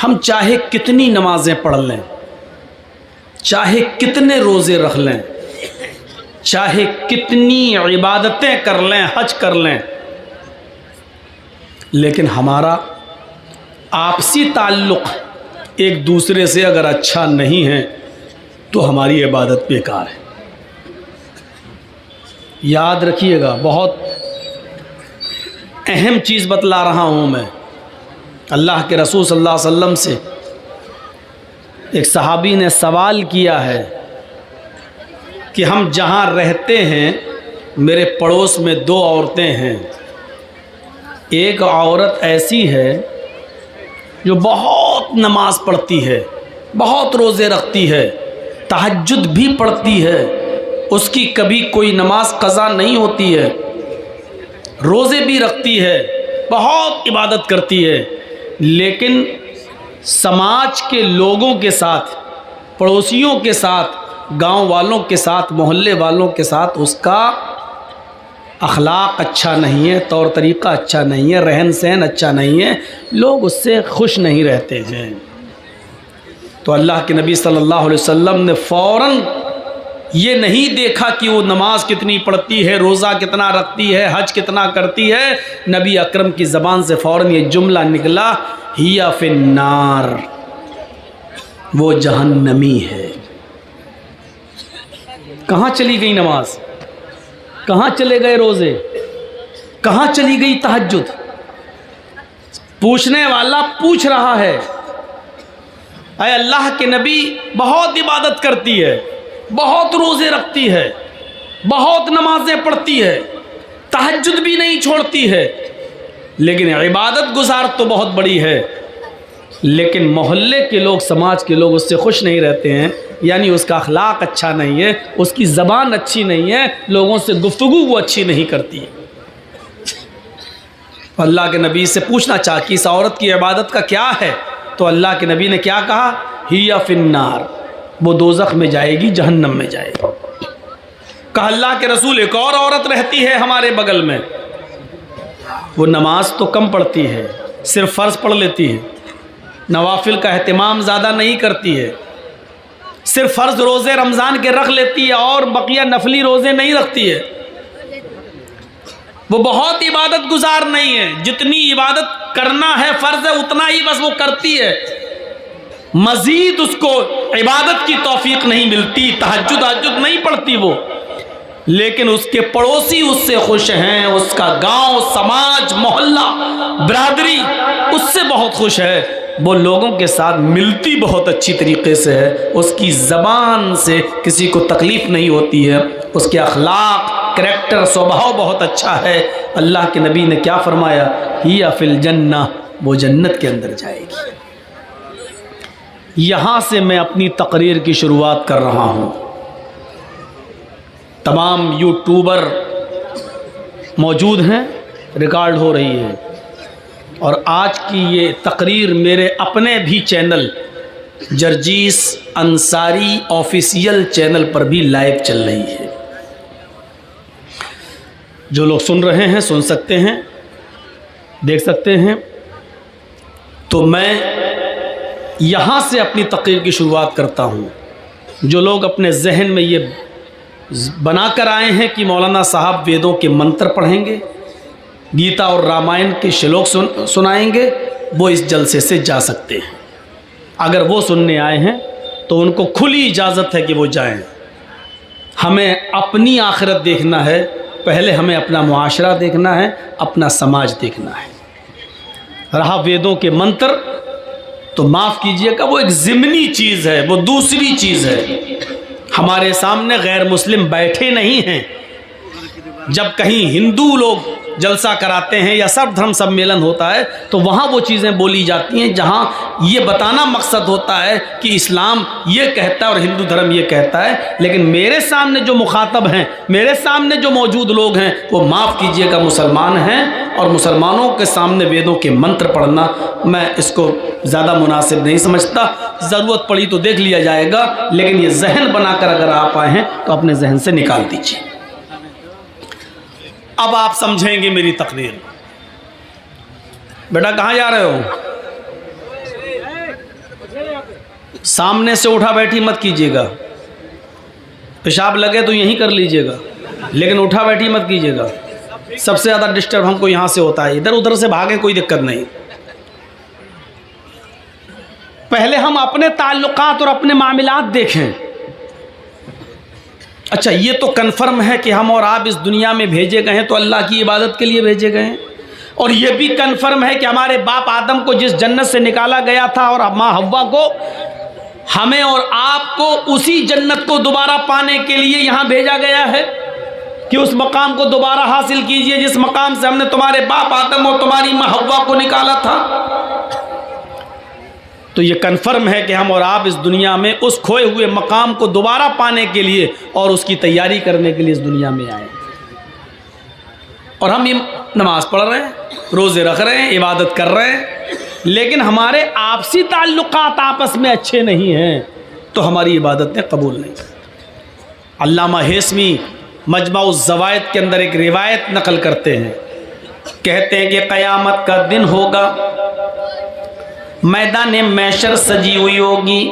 हम चाहे कितनी नमाजें पढ़ लें, चाहे कितने रोज़े रख लें, चाहे कितनी इबादतें कर लें, हज कर लें, लेकिन हमारा आपसी ताल्लुक़ एक दूसरे से अगर अच्छा नहीं है तो हमारी इबादत बेकार है। याद रखिएगा, बहुत अहम चीज़ बतला रहा हूँ मैं। अल्लाह के रसूल सल्लल्लाहु अलैहि वसल्लम से एक सहाबी ने सवाल किया है कि हम जहाँ रहते हैं मेरे पड़ोस में 2 औरतें हैं। एक औरत ऐसी है जो बहुत नमाज पढ़ती है, बहुत रोज़े रखती है, तहज्जुद भी पढ़ती है, उसकी कभी कोई नमाज क़ज़ा नहीं होती है, रोज़े भी रखती है, बहुत इबादत करती है, लेकिन समाज के लोगों के साथ, पड़ोसियों के साथ, गांव वालों के साथ, मोहल्ले वालों के साथ उसका अखलाक अच्छा नहीं है, तौर तरीक़ा अच्छा नहीं है, रहन सहन अच्छा नहीं है, लोग उससे खुश नहीं रहते हैं। तो अल्लाह के नबी सल्लल्लाहु अलैहि वसल्लम ने फ़ौरन ये नहीं देखा कि वो नमाज कितनी पढ़ती है, रोज़ा कितना रखती है, हज कितना करती है। नबी अकरम की ज़बान से फ़ौरन ये जुमला निकला, हिया फिन्नार, वो जहन्नमी है। कहाँ चली गई नमाज, कहाँ चले गए रोज़े, कहाँ चली गई तहज्जुद? पूछने वाला पूछ रहा है, अरे अल्लाह के नबी बहुत इबादत करती है, बहुत रोज़े रखती है, बहुत नमाज़ें पढ़ती है, तहज्जुद भी नहीं छोड़ती है, लेकिन इबादत गुजार तो बहुत बड़ी है, लेकिन मोहल्ले के लोग, समाज के लोग उससे खुश नहीं रहते हैं, यानी उसका अखलाक अच्छा नहीं है, उसकी ज़बान अच्छी नहीं है, लोगों से गुफ्तगू वो अच्छी नहीं करती है। अल्लाह के नबी से पूछना चाहा कि इस औरत की इबादत का क्या है, तो अल्लाह के नबी ने क्या कहा, हिया फिन्नार, वो दोज़ख में जाएगी, जहन्नम में जाएगी। कहा अल्लाह के रसूल एक और औरत रहती है हमारे बगल में, वो नमाज तो कम पढ़ती है, सिर्फ फ़र्ज़ पढ़ लेती है, नवाफिल का अहतमाम ज़्यादा नहीं करती है, सिर्फ फ़र्ज़ रोज़े रमज़ान के रख लेती है और बकिया नफली रोज़े नहीं रखती है। वो बहुत इबादत गुजार नहीं है, जितनी इबादत करना है फ़र्ज़ है उतना ही बस वो करती है, मज़ीद उसको इबादत की तौफीक नहीं मिलती, तहज्जुद नहीं पढ़ती वो, लेकिन उसके पड़ोसी उससे खुश हैं, उसका गांव, समाज, मोहल्ला, बिरादरी उससे बहुत खुश है, वो लोगों के साथ मिलती बहुत अच्छी तरीक़े से है, उसकी ज़बान से किसी को तकलीफ़ नहीं होती है, उसके अखलाक, करैक्टर, स्वभाव बहुत अच्छा है। अल्लाह के नबी ने क्या फरमाया, हिया फिल जन्नह, वो जन्नत के अंदर जाएगी। यहाँ से मैं अपनी तकरीर की शुरुआत कर रहा हूँ। तमाम यूट्यूबर मौजूद हैं, रिकॉर्ड हो रही है, और आज की ये तकरीर मेरे अपने भी channel Jarjis Ansari official channel पर भी लाइव चल रही है। जो लोग सुन रहे हैं सुन सकते हैं, देख सकते हैं। तो मैं यहाँ से अपनी तकरीर की शुरुआत करता हूँ। जो लोग अपने जहन में ये बनाकर आए हैं कि मौलाना साहब वेदों के मंत्र पढ़ेंगे, गीता और रामायण के श्लोक सुनाएंगे, वो इस जलसे से जा सकते हैं। अगर वो सुनने आए हैं तो उनको खुली इजाज़त है कि वो जाएं। हमें अपनी आखिरत देखना है, पहले हमें अपना मुआशरा देखना है, अपना समाज देखना है। रहा वेदों के मंत्र, तो माफ़ कीजिएगा वो एक ज़िमनी चीज़ है, वो दूसरी चीज़ है। हमारे सामने गैर मुस्लिम बैठे नहीं हैं। जब कहीं हिंदू लोग जलसा कराते हैं या सर्वधर्म सम्मेलन होता है तो वहाँ वो चीज़ें बोली जाती हैं जहाँ ये बताना मकसद होता है कि इस्लाम ये कहता है और हिंदू धर्म ये कहता है। लेकिन मेरे सामने जो मुखातब हैं, मेरे सामने जो मौजूद लोग हैं, वो माफ़ कीजिएगा मुसलमान हैं, और मुसलमानों के सामने वेदों के मंत्र पढ़ना मैं इसको ज़्यादा मुनासिब नहीं समझता। ज़रूरत पड़ी तो देख लिया जाएगा, लेकिन ये जहन बनाकर अगर आप आए हैं तो अपने जहन से निकाल दीजिए। अब आप समझेंगे मेरी तकरीर। बेटा कहाँ जा रहे हो? सामने से उठा बैठी मत कीजिएगा, पेशाब लगे तो यहीं कर लीजिएगा, लेकिन उठा बैठी मत कीजिएगा। सबसे ज़्यादा डिस्टर्ब हमको यहाँ से होता है, इधर उधर से भागें कोई दिक्कत नहीं। पहले हम अपने ताल्लुकात और अपने मामलात देखें। अच्छा, ये तो कन्फर्म है कि हम और आप इस दुनिया में भेजे गए हैं तो अल्लाह की इबादत के लिए भेजे गए हैं, और ये भी कन्फर्म है कि हमारे बाप आदम को जिस जन्नत से निकाला गया था और माँ हव्वा को, हमें और आपको उसी जन्नत को दोबारा पाने के लिए यहाँ भेजा गया है कि उस मकाम को दोबारा हासिल कीजिए जिस मकाम से हमने तुम्हारे बाप आदम और तुम्हारी माँ हव्वा को निकाला था। तो ये कन्फर्म है कि हम और आप इस दुनिया में उस खोए हुए मकाम को दोबारा पाने के लिए और उसकी तैयारी करने के लिए इस दुनिया में आए। और हम ये नमाज पढ़ रहे हैं, रोज़े रख रहे हैं, इबादत कर रहे हैं, लेकिन हमारे आपसी ताल्लुकात आपस में अच्छे नहीं हैं तो हमारी इबादतें कबूल नहीं। अल्लामा हेस्मी मजमा-उज़ ज़वाइद के अंदर एक रिवायत नकल करते हैं, कहते हैं कि क़यामत का दिन होगा, मैदान मैशर सजी हुई होगी,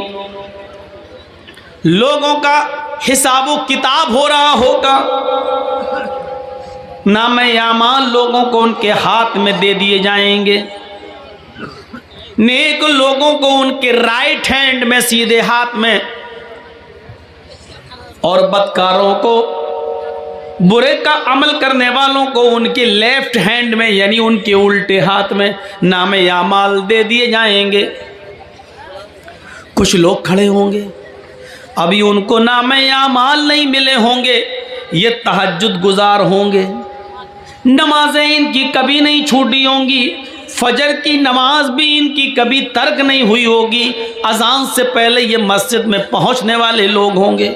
लोगों का हिसाब किताब हो रहा होगा, नामे आमाल लोगों को उनके हाथ में दे दिए जाएंगे, नेक लोगों को उनके राइट हैंड में सीधे हाथ में, और बदकारों को, बुरे का अमल करने वालों को उनके लेफ्ट हैंड में यानी उनके उल्टे हाथ में नामे आमाल दे दिए जाएंगे। कुछ लोग खड़े होंगे, अभी उनको नामे आमाल नहीं मिले होंगे, ये तहज्जुद गुजार होंगे, नमाजें इनकी कभी नहीं छूटी होंगी, फजर की नमाज भी इनकी कभी तर्क नहीं हुई होगी, अजान से पहले ये मस्जिद में पहुंचने वाले लोग होंगे,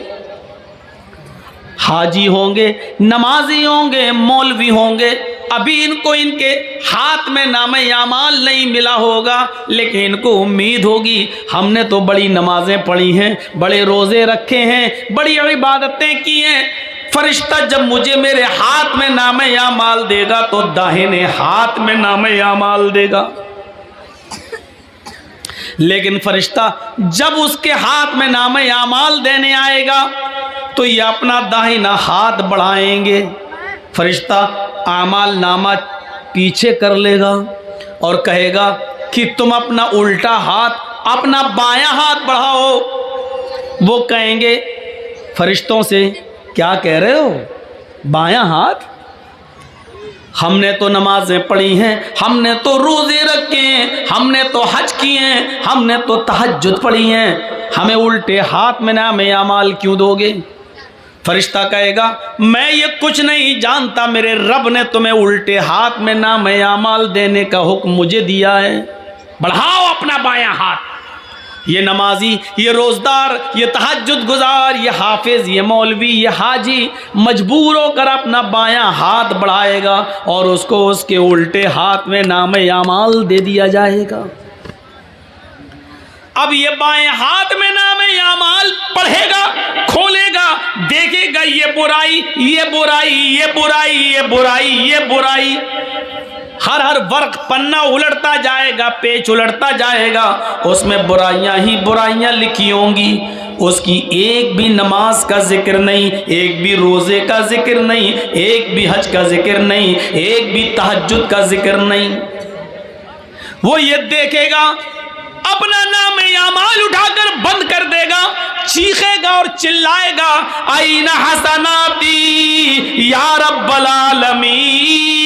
हाजी होंगे, नमाजी होंगे, मौलवी होंगे, अभी इनको इनके हाथ में नामे आमाल नहीं मिला होगा, लेकिन इनको उम्मीद होगी हमने तो बड़ी नमाजें पढ़ी हैं, बड़े रोज़े रखे हैं, बड़ी इबादतें की हैं, फरिश्ता जब मुझे मेरे हाथ में नामे आमाल देगा तो दाहिने हाथ में नामे आमाल देगा। लेकिन फरिश्ता जब उसके हाथ में नामे आमाल देने आएगा तो ये अपना दाहिना हाथ बढ़ाएंगे, फरिश्ता आमाल नामा पीछे कर लेगा और कहेगा कि तुम अपना उल्टा हाथ, अपना बायां हाथ बढ़ाओ। वो कहेंगे फरिश्तों से, क्या कह रहे हो, बायां हाथ? हमने तो नमाजें पढ़ी हैं, हमने तो रोज़े रखे हैं, हमने तो हज किए हैं, हमने तो तहज्जुद पढ़ी हैं, हमें उल्टे हाथ में नामे आमाल क्यों दोगे? फरिश्ता कहेगा मैं ये कुछ नहीं जानता, मेरे रब ने तुम्हें उल्टे हाथ में नामे आमाल देने का हुक्म मुझे दिया है, बढ़ाओ अपना बायां हाथ। ये नमाजी, ये रोज़दार, ये तहज्जुद गुजार, ये हाफिज, ये मौलवी, ये हाजी मजबूर होकर अपना बायां हाथ बढ़ाएगा और उसको उसके उल्टे हाथ में नामे आमाल दे दिया जाएगा। अब ये बाएं हाथ में नामे आमाल पढ़ेगा, खोलेगा, देखेगा ये बुराई, ये बुराई, ये बुराई, ये बुराई, ये बुराई, हर वर्क पन्ना उलटता जाएगा, पेज उलटता जाएगा, उसमें बुराइयां ही बुराइयां लिखी होंगी। उसकी एक भी नमाज का जिक्र नहीं, एक भी रोज़े का जिक्र नहीं, एक भी हज का जिक्र नहीं, एक भी तहज्जुद का जिक्र नहीं। वो ये देखेगा, अपना नाम आमाल उठाकर बंद कर देगा, चीखेगा और चिल्लाएगा आईना हसनाती या रब्बल आलमीन,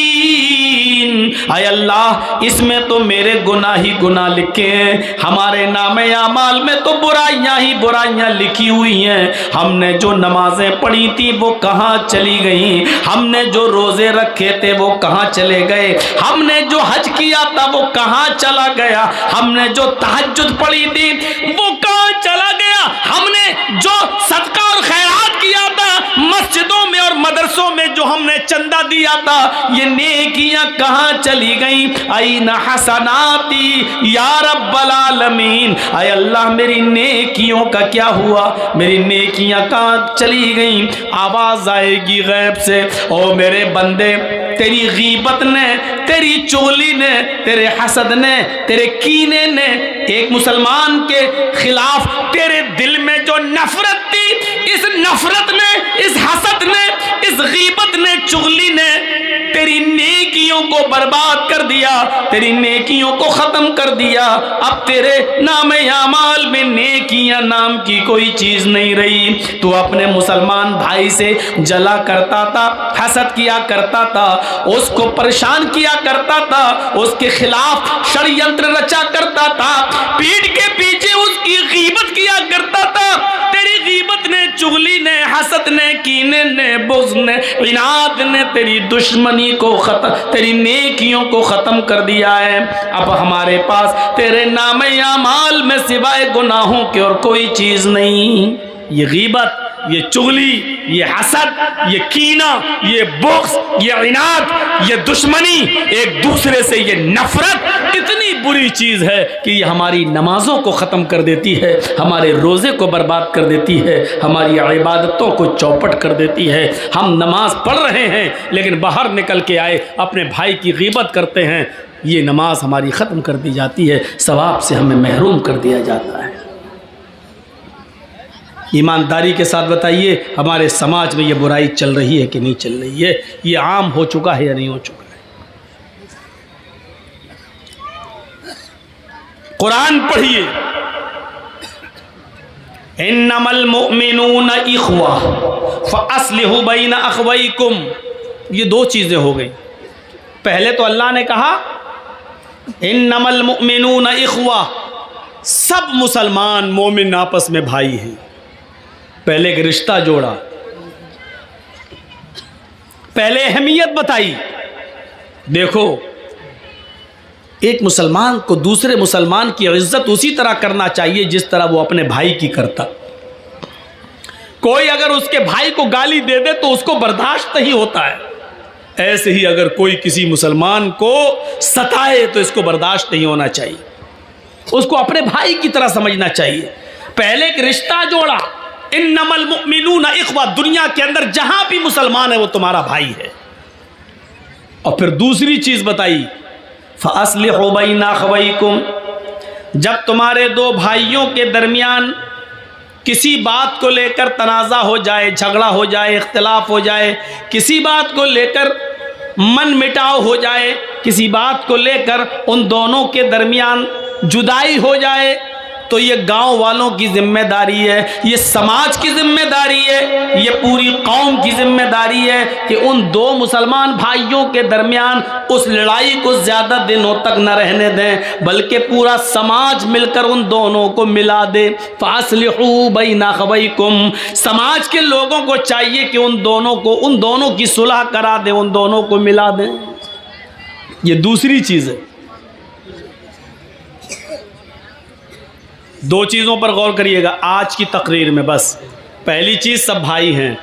आय अल्लाह इसमें तो मेरे गुनाह ही गुनाह लिखे हैं, हमारे नामे आमाल में तो बुराइयां ही बुराइयां लिखी हुई हैं। हमने जो नमाजें पढ़ी थी वो कहाँ चली गई, हमने जो रोज़े रखे थे वो कहाँ चले गए, हमने जो हज किया था वो कहाँ चला गया, हमने जो तहज्जुद पढ़ी थी वो कहाँ चला गया, हमने जो सदका और खैरात किया था मस्जिदों में और मदरसों में जो हमने चंदा दिया था, ये नेकियां कहाँ चली गई। आईना हसनाती या रब्बल आलमीन, आय अल्लाह मेरी नेकियों का क्या हुआ, मेरी नेकियां कहाँ चली गई। आवाज आएगी गैब से, ओ मेरे बंदे तेरी गीबत ने, तेरी चोली ने, तेरे हसद ने, तेरे कीने ने, एक मुसलमान के खिलाफ तेरे दिल में जो नफरत थी, इस नफरत ने, इस हसद ने, इस गीबत ने, चुगली ने तेरी नेकियों को बर्बाद कर दिया, तेरी नेकियों को खत्म कर दिया। अब तेरे नामे अमाल में नेकियां नाम की कोई चीज नहीं रही। तू अपने मुसलमान भाई से जला करता था, हसद किया करता था, उसको परेशान किया करता था, उसके खिलाफ षड्यंत्र रचा करता था, पीठ के पीछे उसकी गीबत किया करता था। तेरी गीबत ने, चुगली ने, हसद ने, कीने ने, बुग़्ज़ ने, इनाद ने तेरी दुश्मनी को खत्म, तेरी नेकियों को खत्म कर दिया है। अब हमारे पास तेरे नामे अमाल में सिवाय गुनाहों के और कोई चीज नहीं। ये गीबत, ये चुगली, ये हसद, ये कीना, ये बुग़्ज़, ये इनाद, ये दुश्मनी, एक दूसरे से ये नफरत इतनी बुरी चीज है कि ये हमारी नमाजों को ख़त्म कर देती है, हमारे रोज़े को बर्बाद कर देती है, हमारी इबादतों को चौपट कर देती है। हम नमाज पढ़ रहे हैं लेकिन बाहर निकल के आए अपने भाई की गीबत करते हैं, ये नमाज हमारी ख़त्म कर दी जाती है, सवाब से हमें महरूम कर दिया जाता है। ईमानदारी के साथ बताइए, हमारे समाज में ये बुराई चल रही है कि नहीं चल रही है? ये आम हो चुका है या नहीं हो चुका है? कुरान पढ़िए, इन्नमल मुअमिनून इख्वा फअस्लिहू बैन अखवैकुम। ये दो चीज़ें हो गई। पहले तो अल्लाह ने कहा इन्नमल मुअमिनून इख्वा, सब मुसलमान मोमिन आपस में भाई हैं। पहले एक रिश्ता जोड़ा, पहले अहमियत बताई। देखो, एक मुसलमान को दूसरे मुसलमान की इज्जत उसी तरह करना चाहिए जिस तरह वो अपने भाई की करता। कोई अगर उसके भाई को गाली दे दे तो उसको बर्दाश्त नहीं होता है, ऐसे ही अगर कोई किसी मुसलमान को सताए तो इसको बर्दाश्त नहीं होना चाहिए, उसको अपने भाई की तरह समझना चाहिए। पहले एक रिश्ता जोड़ा, इन्नमल मुअमिनूना इख्वा, दुनिया के अंदर जहां भी मुसलमान है वो तुम्हारा भाई है। और फिर दूसरी चीज बताई, फअस्लिहू बैन अखवैकुम, जब तुम्हारे दो भाइयों के दरमियान किसी बात को लेकर तनाज़ा हो जाए, झगड़ा हो जाए, इख्तिलाफ हो जाए, किसी बात को लेकर मन मिटाव हो जाए, किसी बात को लेकर उन दोनों के दरमियान जुदाई हो जाए, तो ये गांव वालों की जिम्मेदारी है, ये समाज की जिम्मेदारी है, ये पूरी कौम की जिम्मेदारी है कि उन दो मुसलमान भाइयों के दरमियान उस लड़ाई को ज़्यादा दिनों तक न रहने दें, बल्कि पूरा समाज मिलकर उन दोनों को मिला दे। फासलिहू बैन अखवैकुम, समाज के लोगों को चाहिए कि उन दोनों की सुलह करा दें, उन दोनों को मिला दें। ये दूसरी चीज़ है। दो चीज़ों पर गौर करिएगा आज की तकरीर में। बस पहली चीज़ सब भाई हैं,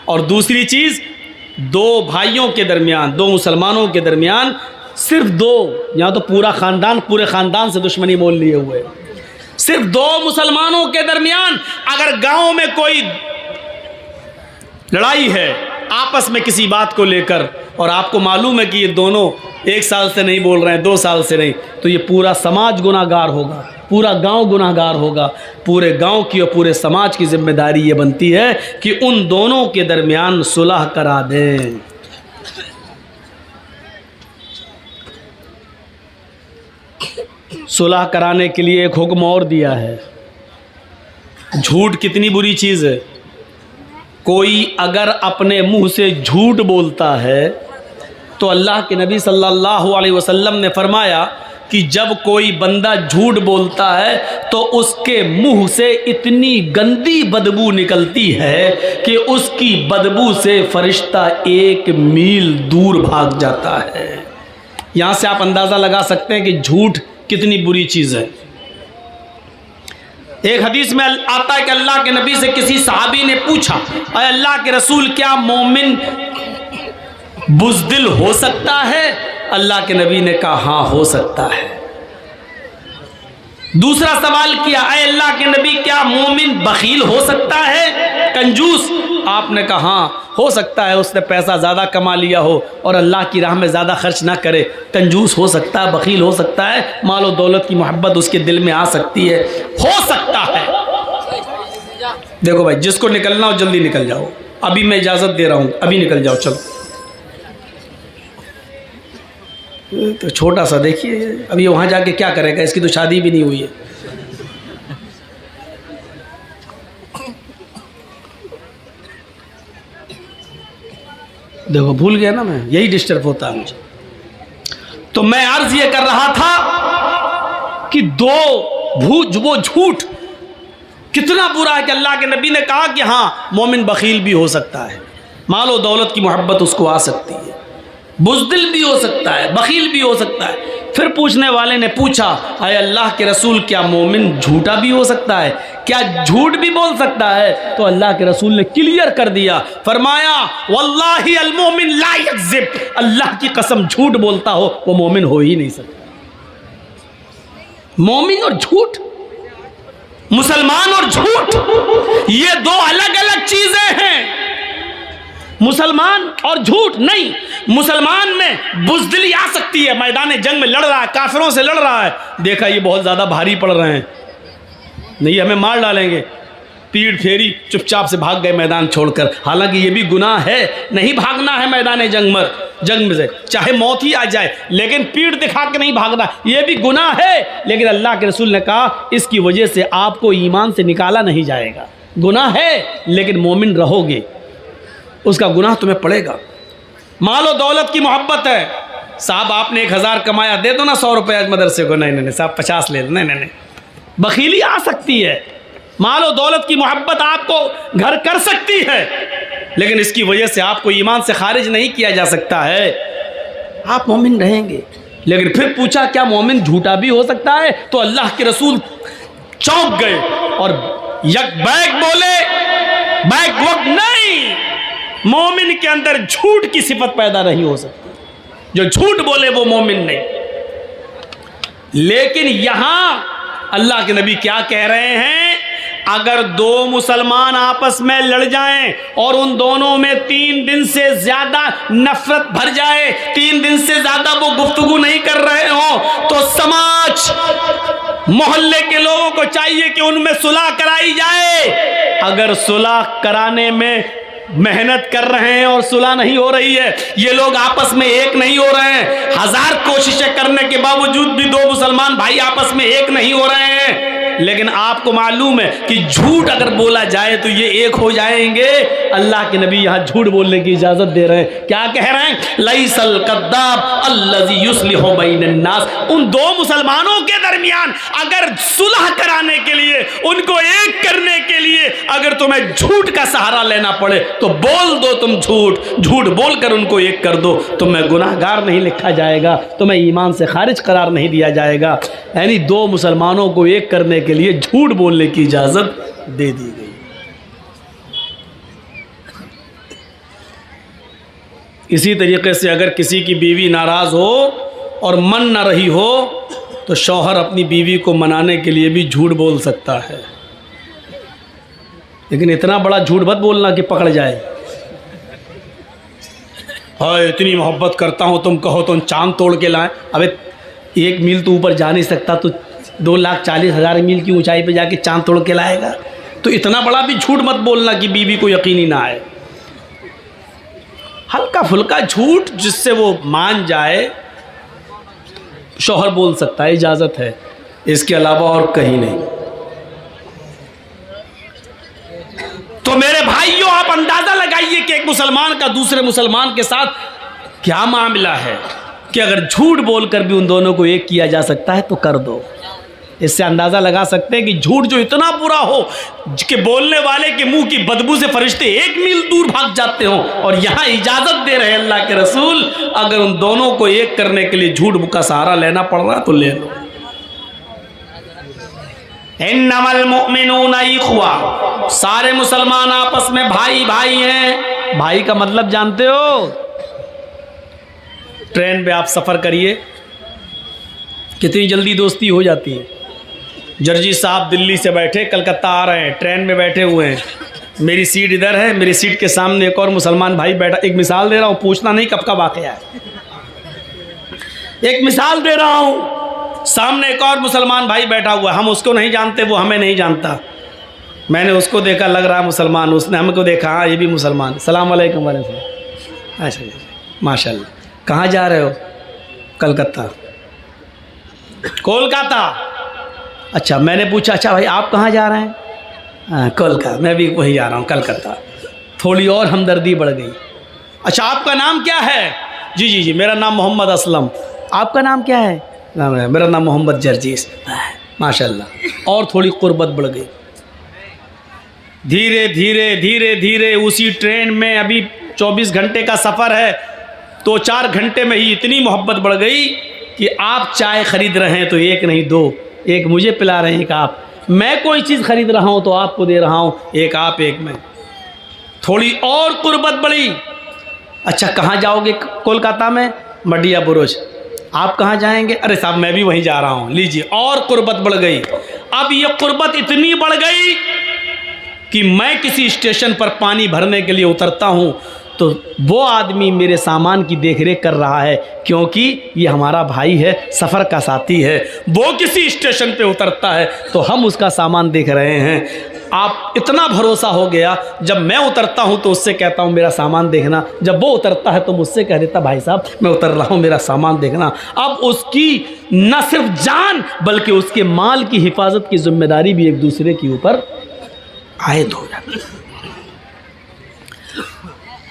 और दूसरी चीज़ दो भाइयों के दरमियान, दो मुसलमानों के दरमियान, सिर्फ दो, यहाँ तो पूरा ख़ानदान, पूरे ख़ानदान से दुश्मनी मोल लिए हुए, सिर्फ दो मुसलमानों के दरमियान अगर गांव में कोई लड़ाई है आपस में किसी बात को लेकर, और आपको मालूम है कि ये दोनों एक साल से नहीं बोल रहे हैं, 2 साल से नहीं, तो ये पूरा समाज गुनाहगार होगा, पूरा गांव गुनाहगार होगा। पूरे गांव की और पूरे समाज की जिम्मेदारी ये बनती है कि उन दोनों के दरमियान सुलह करा दें। सुलह कराने के लिए एक हुक्म और दिया है। झूठ कितनी बुरी चीज़ है। कोई अगर अपने मुंह से झूठ बोलता है तो अल्लाह के नबी सल्लल्लाहु अलैहि वसल्लम ने फरमाया कि जब कोई बंदा झूठ बोलता है तो उसके मुंह से इतनी गंदी बदबू निकलती है कि उसकी बदबू से फरिश्ता 1 मील दूर भाग जाता है। यहाँ से आप अंदाज़ा लगा सकते हैं कि झूठ कितनी बुरी चीज़ है। एक हदीस में आता है कि अल्लाह के नबी से किसी सहाबी ने पूछा, अरे अल्लाह के रसूल, क्या मोमिन बुज़दिल हो सकता है? अल्लाह के नबी ने कहा हाँ हो सकता है। दूसरा सवाल किया, अरे अल्लाह के नबी, क्या मोमिन बखील हो सकता है, कंजूस? आपने कहा हाँ हो सकता है उसने पैसा ज़्यादा कमा लिया हो और अल्लाह की राह में ज़्यादा खर्च ना करे, कंजूस हो सकता है, बखील हो सकता है, मालो दौलत की मोहब्बत उसके दिल में आ सकती है, हो सकता है। देखो भाई, जिसको निकलना हो जल्दी निकल जाओ, अभी मैं इजाज़त दे रहा हूँ, अभी निकल जाओ, चलो। तो छोटा सा देखिए, अभी वहाँ जाके क्या करेगा, इसकी तो शादी भी नहीं हुई है। देखो भूल गया ना मैं, यही डिस्टर्ब होता है मुझे। तो मैं अर्ज ये कर रहा था कि वो झूठ कितना बुरा है कि अल्लाह के नबी ने कहा कि हाँ, मोमिन बखील भी हो सकता है, मालो दौलत की मोहब्बत उसको आ सकती है, बुज़दिल भी हो सकता है, बखील भी हो सकता है। फिर पूछने वाले ने पूछा, अरे अल्लाह के रसूल, क्या मोमिन झूठा भी हो सकता है, क्या झूठ भी बोल सकता है? तो अल्लाह के रसूल ने क्लियर कर दिया, फरमाया वल्लाहि अल मोमिन ला यकज़िब, अल्लाह की कसम झूठ बोलता हो वो मोमिन हो ही नहीं सकता। मोमिन और झूठ, मुसलमान और झूठ, ये दो अलग अलग चीजें हैं। मुसलमान और झूठ नहीं, मुसलमान में बुज़दिली आ सकती है, मैदान जंग में लड़ रहा है, काफिरों से लड़ रहा है, देखा ये बहुत ज़्यादा भारी पड़ रहे हैं, नहीं हमें मार डालेंगे, पीठ फेरी, चुपचाप से भाग गए मैदान छोड़कर। हालांकि ये भी गुनाह है, नहीं भागना है मैदान जंग में से, चाहे मौत ही आ जाए, लेकिन पीठ दिखा के नहीं भागना, ये भी गुनाह है। लेकिन अल्लाह के रसूल ने कहा इसकी वजह से आपको ईमान से निकाला नहीं जाएगा। गुनाह है लेकिन मोमिन रहोगे, उसका गुनाह तुम्हें पड़ेगा। मालो दौलत की मोहब्बत है, साहब आपने 1000 कमाया, दे दो ना 100 रुपये आज मदरसे को, नहीं साहब 50 ले दो, नहीं, बखीली आ सकती है। मालो दौलत की मोहब्बत आपको घर कर सकती है, लेकिन इसकी वजह से आपको ईमान से खारिज नहीं किया जा सकता है, आप मोमिन रहेंगे। लेकिन फिर पूछा क्या मोमिन झूठा भी हो सकता है? तो अल्लाह के रसूल चौंक गए और यक बैक बोले, बैक वक्त नहीं, मोमिन के अंदर झूठ की सिफत पैदा नहीं हो सकती, जो झूठ बोले वो मोमिन नहीं। लेकिन यहां अल्लाह के नबी क्या कह रहे हैं, अगर दो मुसलमान आपस में लड़ जाएं और उन दोनों में 3 दिन से ज्यादा नफरत भर जाए, 3 दिन से ज्यादा वो गुफ्तगू नहीं कर रहे हो, तो समाज मोहल्ले के लोगों को चाहिए कि उनमें सुलह कराई जाए। अगर सुलह कराने में मेहनत कर रहे हैं और सुलह नहीं हो रही है, ये लोग आपस में एक नहीं हो रहे हैं, 1000 कोशिशें करने के बावजूद भी दो मुसलमान भाई आपस में एक नहीं हो रहे हैं, लेकिन आपको मालूम है कि झूठ अगर बोला जाए तो ये एक हो जाएंगे। अल्लाह के नबी यहाँ झूठ बोलने की इजाजत दे रहे हैं। क्या कह रहे हैं? लैसल कद्दाब अल्लज़ी युस्लिहु बैनन नास। उन दो मुसलमानों के दरमियान अगर सुलह कराने के लिए, उनको एक करने के लिए अगर तुम्हें झूठ का सहारा लेना पड़े तो बोल दो, तुम झूठ बोलकर उनको एक कर दो, तुम्हें गुनाहगार नहीं लिखा जाएगा, तुम्हें ईमान से खारिज करार नहीं दिया जाएगा। यानी दो मुसलमानों को एक करने के लिए झूठ बोलने की इजाजत दे दी गई। इसी तरीके से अगर किसी की बीवी नाराज हो और मन ना रही हो तो शौहर अपनी बीवी को मनाने के लिए भी झूठ बोल सकता है, लेकिन इतना बड़ा झूठ मत बोलना कि पकड़ जाए। हाँ इतनी मोहब्बत करता हूँ, तुम कहो तो चांद तोड़ के लाएं। अबे 1 मील तो ऊपर जा नहीं सकता, तो 2,40,000 मील की ऊंचाई पे जाके चांद तोड़ के लाएगा? तो इतना बड़ा भी झूठ मत बोलना कि बीवी को यकीन ही ना आए। हल्का फुल्का झूठ जिससे वो मान जाए शौहर बोल सकता है, इजाजत है, इसके अलावा और कहीं नहीं। तो मेरे भाइयों, आप अंदाजा लगाइए कि एक मुसलमान का दूसरे मुसलमान के साथ क्या मामला है कि अगर झूठ बोलकर भी उन दोनों को एक किया जा सकता है तो कर दो। इससे अंदाजा लगा सकते हैं कि झूठ जो इतना बुरा हो कि बोलने वाले के मुंह की बदबू से फरिश्ते 1 मील दूर भाग जाते हो, और यहां इजाजत दे रहे हैं अल्लाह के रसूल, अगर उन दोनों को एक करने के लिए झूठ का सहारा लेना पड़ रहा तो ले लो। इन्नमल मुमिनूना इख्वा, सारे मुसलमान आपस में भाई भाई हैं। भाई का मतलब जानते हो? ट्रेन पे आप सफ़र करिए, कितनी जल्दी दोस्ती हो जाती है। जर्जी साहब दिल्ली से बैठे कलकत्ता आ रहे हैं, ट्रेन में बैठे हुए हैं, मेरी सीट इधर है, मेरी सीट के सामने एक और मुसलमान भाई बैठा। एक मिसाल दे रहा हूँ, पूछना नहीं कब का वाकया है, एक मिसाल दे रहा हूँ। सामने एक और मुसलमान भाई बैठा हुआ, हम उसको नहीं जानते, वो हमें नहीं जानता। मैंने उसको देखा, लग रहा है मुसलमान, उसने हमको देखा, हाँ ये भी मुसलमान। सलाम अलैकुम वालेकुम। अच्छा माशाल्लाह। कहाँ जा रहे हो? कलकत्ता। कोलकाता। अच्छा, मैंने पूछा अच्छा भाई आप कहाँ जा रहे हैं? कोलकाता। मैं भी वही जा रहा हूँ, कलकत्ता। थोड़ी और हमदर्दी बढ़ गई। अच्छा आपका नाम क्या है? जी जी जी, मेरा नाम मोहम्मद असलम। आपका नाम क्या है? मेरा नाम मोहम्मद जर्जीस। माशाल्लाह। और थोड़ी कुर्बत बढ़ गई। धीरे धीरे धीरे धीरे उसी ट्रेन में, अभी 24 घंटे का सफ़र है, तो 4 घंटे में ही इतनी मोहब्बत बढ़ गई कि आप चाय ख़रीद रहे हैं तो एक नहीं दो, एक मुझे पिला रहे हैं, एक आप। मैं कोई चीज़ ख़रीद रहा हूँ तो आपको दे रहा हूँ, एक आप एक मैं। थोड़ी और कुर्बत बढ़ी। अच्छा कहाँ जाओगे? कोलकाता में मडिया बुरुज। आप कहाँ जाएंगे? अरे साहब मैं भी वहीं जा रहा हूँ। लीजिए, और कुर्बत बढ़ गई। अब ये कुर्बत इतनी बढ़ गई कि मैं किसी स्टेशन पर पानी भरने के लिए उतरता हूँ तो वो आदमी मेरे सामान की देखरेख कर रहा है, क्योंकि ये हमारा भाई है, सफ़र का साथी है। वो किसी स्टेशन पे उतरता है तो हम उसका सामान देख रहे हैं। आप इतना भरोसा हो गया, जब मैं उतरता हूँ तो उससे कहता हूँ मेरा सामान देखना, जब वो उतरता है तो मुझसे कह देता भाई साहब मैं उतर रहा हूँ, मेरा सामान देखना। अब उसकी न सिर्फ जान बल्कि उसके माल की हिफाजत की जिम्मेदारी भी एक दूसरे के ऊपर आयद हो जाती है।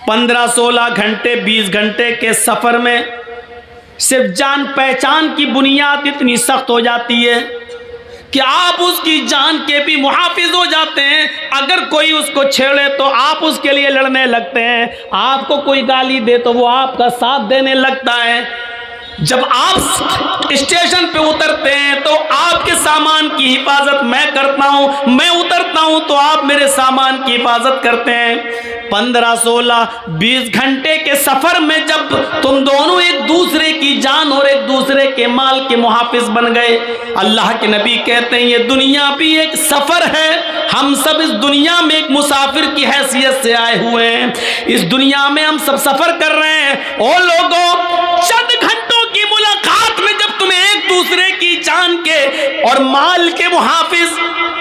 15-16 घंटे 20 घंटे के सफ़र में सिर्फ जान पहचान की बुनियाद इतनी सख्त हो जाती है कि आप उसकी जान के भी मुहाफिज हो जाते हैं। अगर कोई उसको छेड़े तो आप उसके लिए लड़ने लगते हैं, आपको कोई गाली दे तो वो आपका साथ देने लगता है। जब आप स्टेशन पे उतरते हैं तो आपके सामान की हिफाजत मैं करता हूं, मैं उतरता हूं तो आप मेरे सामान की हिफाजत करते हैं। 15-16-20 घंटे के सफर में जब तुम दोनों एक दूसरे की जान और एक दूसरे के माल के मुहाफिज बन गए, अल्लाह के नबी कहते हैं ये दुनिया भी एक सफर है। हम सब इस दुनिया में एक मुसाफिर की हैसियत से आए हुए हैं। इस दुनिया में हम सब सफर कर रहे हैं। ओ लोगों, चंद घंटों की मुलाकात में जब तुम एक दूसरे की जान के और माल के मुहाफिज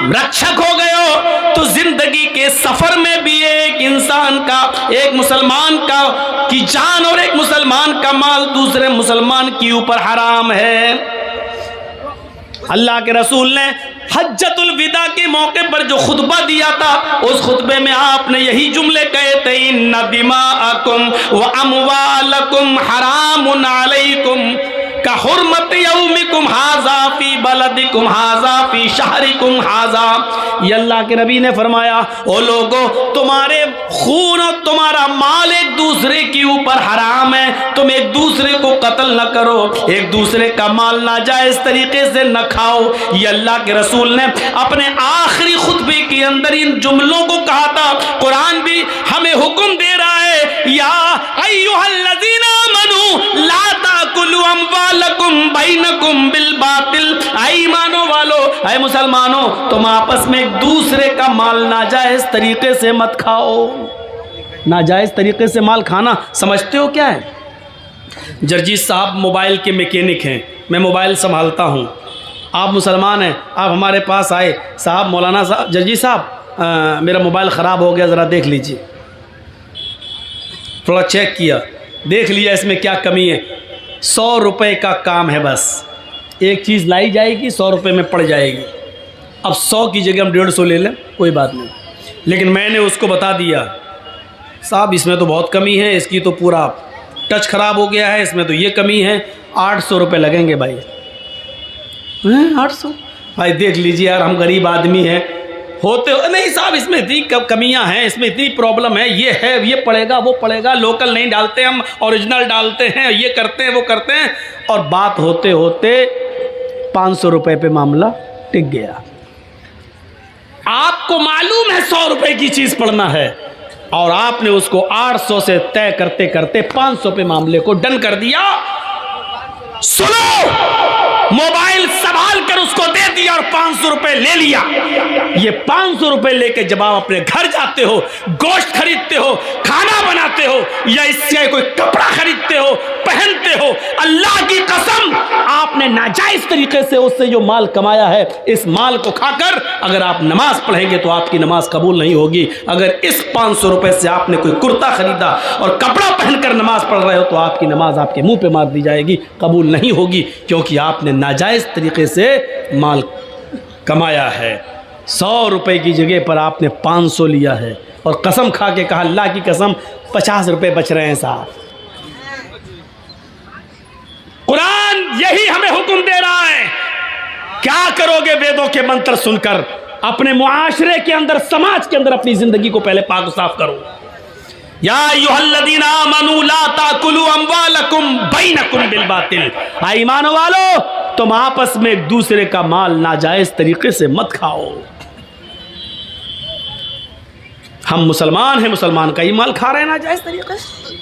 रक्षक हो गए हो तो जिंदगी के सफर में भी एक इंसान का, एक मुसलमान का की जान और एक मुसलमान का माल दूसरे मुसलमान के ऊपर हराम है। अल्लाह के रसूल ने हज्जतुल विदा के मौके पर जो खुतबा दिया था, उस खुतबे में आपने यही जुमले कहे थे, इन्ना दिमाअकुम व अमवालकुम हरामुन अलैकुम का हुर्मत यौमिकुम हाजा फी बलदिकुम हाजा फी शहरिकुम हाजा। ये अल्लाह के नबी ने फरमाया, ओ लोगो, तुम्हारे खून और तुम्हारा माल एक दूसरे के ऊपर हराम है। तुम एक दूसरे को कत्ल न करो, एक दूसरे का माल नाजायज तरीके से न खाओ। ये अल्लाह के रसूल ने अपने आखिरी खुतबे के अंदर इन जुमलों को कहा था। कुरान भी हमें हुक्म दे रहा है, या अय्युहल्लज़ीना आमनू ला ताकुलू अमवालकुम बैनकुम बिल बातिल। ऐ ईमानो वालो, ऐ मुसलमानों, तुम आपस में एक दूसरे का माल नाजायज तरीके से मत खाओ। नाजायज तरीके से माल खाना समझते हो क्या है? जर्जीस साहब मोबाइल के मैकेनिक हैं, मैं मोबाइल संभालता हूँ। आप मुसलमान हैं, आप हमारे पास आए, साहब मौलाना साहब, जर्जीस साहब मेरा मोबाइल ख़राब हो गया, ज़रा देख लीजिए। थोड़ा चेक किया, देख लिया इसमें क्या कमी है। 100 रुपये का काम है, बस एक चीज़ लाई जाएगी 100 रुपये में पड़ जाएगी। अब 100 की जगह हम 150 ले लें, कोई बात नहीं। लेकिन मैंने उसको बता दिया, साहब इसमें तो बहुत कमी है, इसकी तो पूरा टच ख़राब हो गया है, इसमें तो ये कमी है, 800 रुपये लगेंगे भाई। 800? भाई देख लीजिए यार, हम गरीब आदमी हैं, होते हो नहीं साहब इसमें इतनी कमियां हैं, इसमें इतनी प्रॉब्लम है, ये पड़ेगा वो पड़ेगा, लोकल नहीं डालते हम, ओरिजिनल डालते हैं, ये करते हैं वो करते हैं। और बात होते होते 500 रुपये पे मामला टिक गया। आपको मालूम है 100 रुपये की चीज़ पड़ना है और आपने उसको 800 से तय करते करते 500 पे मामले को डन कर दिया। सुनो, मोबाइल संभाल कर उसको दे दिया और 500 रुपये ले लिया। ये 500 रुपए लेके जब आप अपने घर जाते हो, गोश्त खरीदते हो, खाना बनाते हो, या इससे कोई कपड़ा खरीदते हो, पहनते हो, अल्लाह की कसम आपने नाजायज तरीके से उससे जो माल कमाया है, इस माल को खाकर अगर आप नमाज पढ़ेंगे तो आपकी नमाज कबूल नहीं होगी। अगर इस 500 रुपए से आपने कोई कुर्ता खरीदा और कपड़ा पहनकर नमाज पढ़ रहे हो तो आपकी नमाज आपके मुंह पे मार दी जाएगी, कबूल नहीं होगी, क्योंकि आपने नाजायज तरीके से माल कमाया है। 100 रुपए की जगह पर आपने 500 लिया है और कसम खा के कहा अल्लाह की कसम 50 रुपए बच रहे हैं साहब। कुरान यही हमें हुक्म दे रहा है। क्या करोगे वेदों के मंत्र सुनकर? अपने मुआशरे के अंदर, समाज के अंदर अपनी जिंदगी को पहले पाक साफ करो। या अय्युहल्लज़ीना आमनू ला ताकुलू अम्वालकुम बैनकुम बिलबातिल। ईमान वालो, तुम आपस में एक दूसरे का माल नाजायज तरीके से मत खाओ। हम मुसलमान हैं, मुसलमान का ही माल खा रहे हैं नाजायज तरीके से।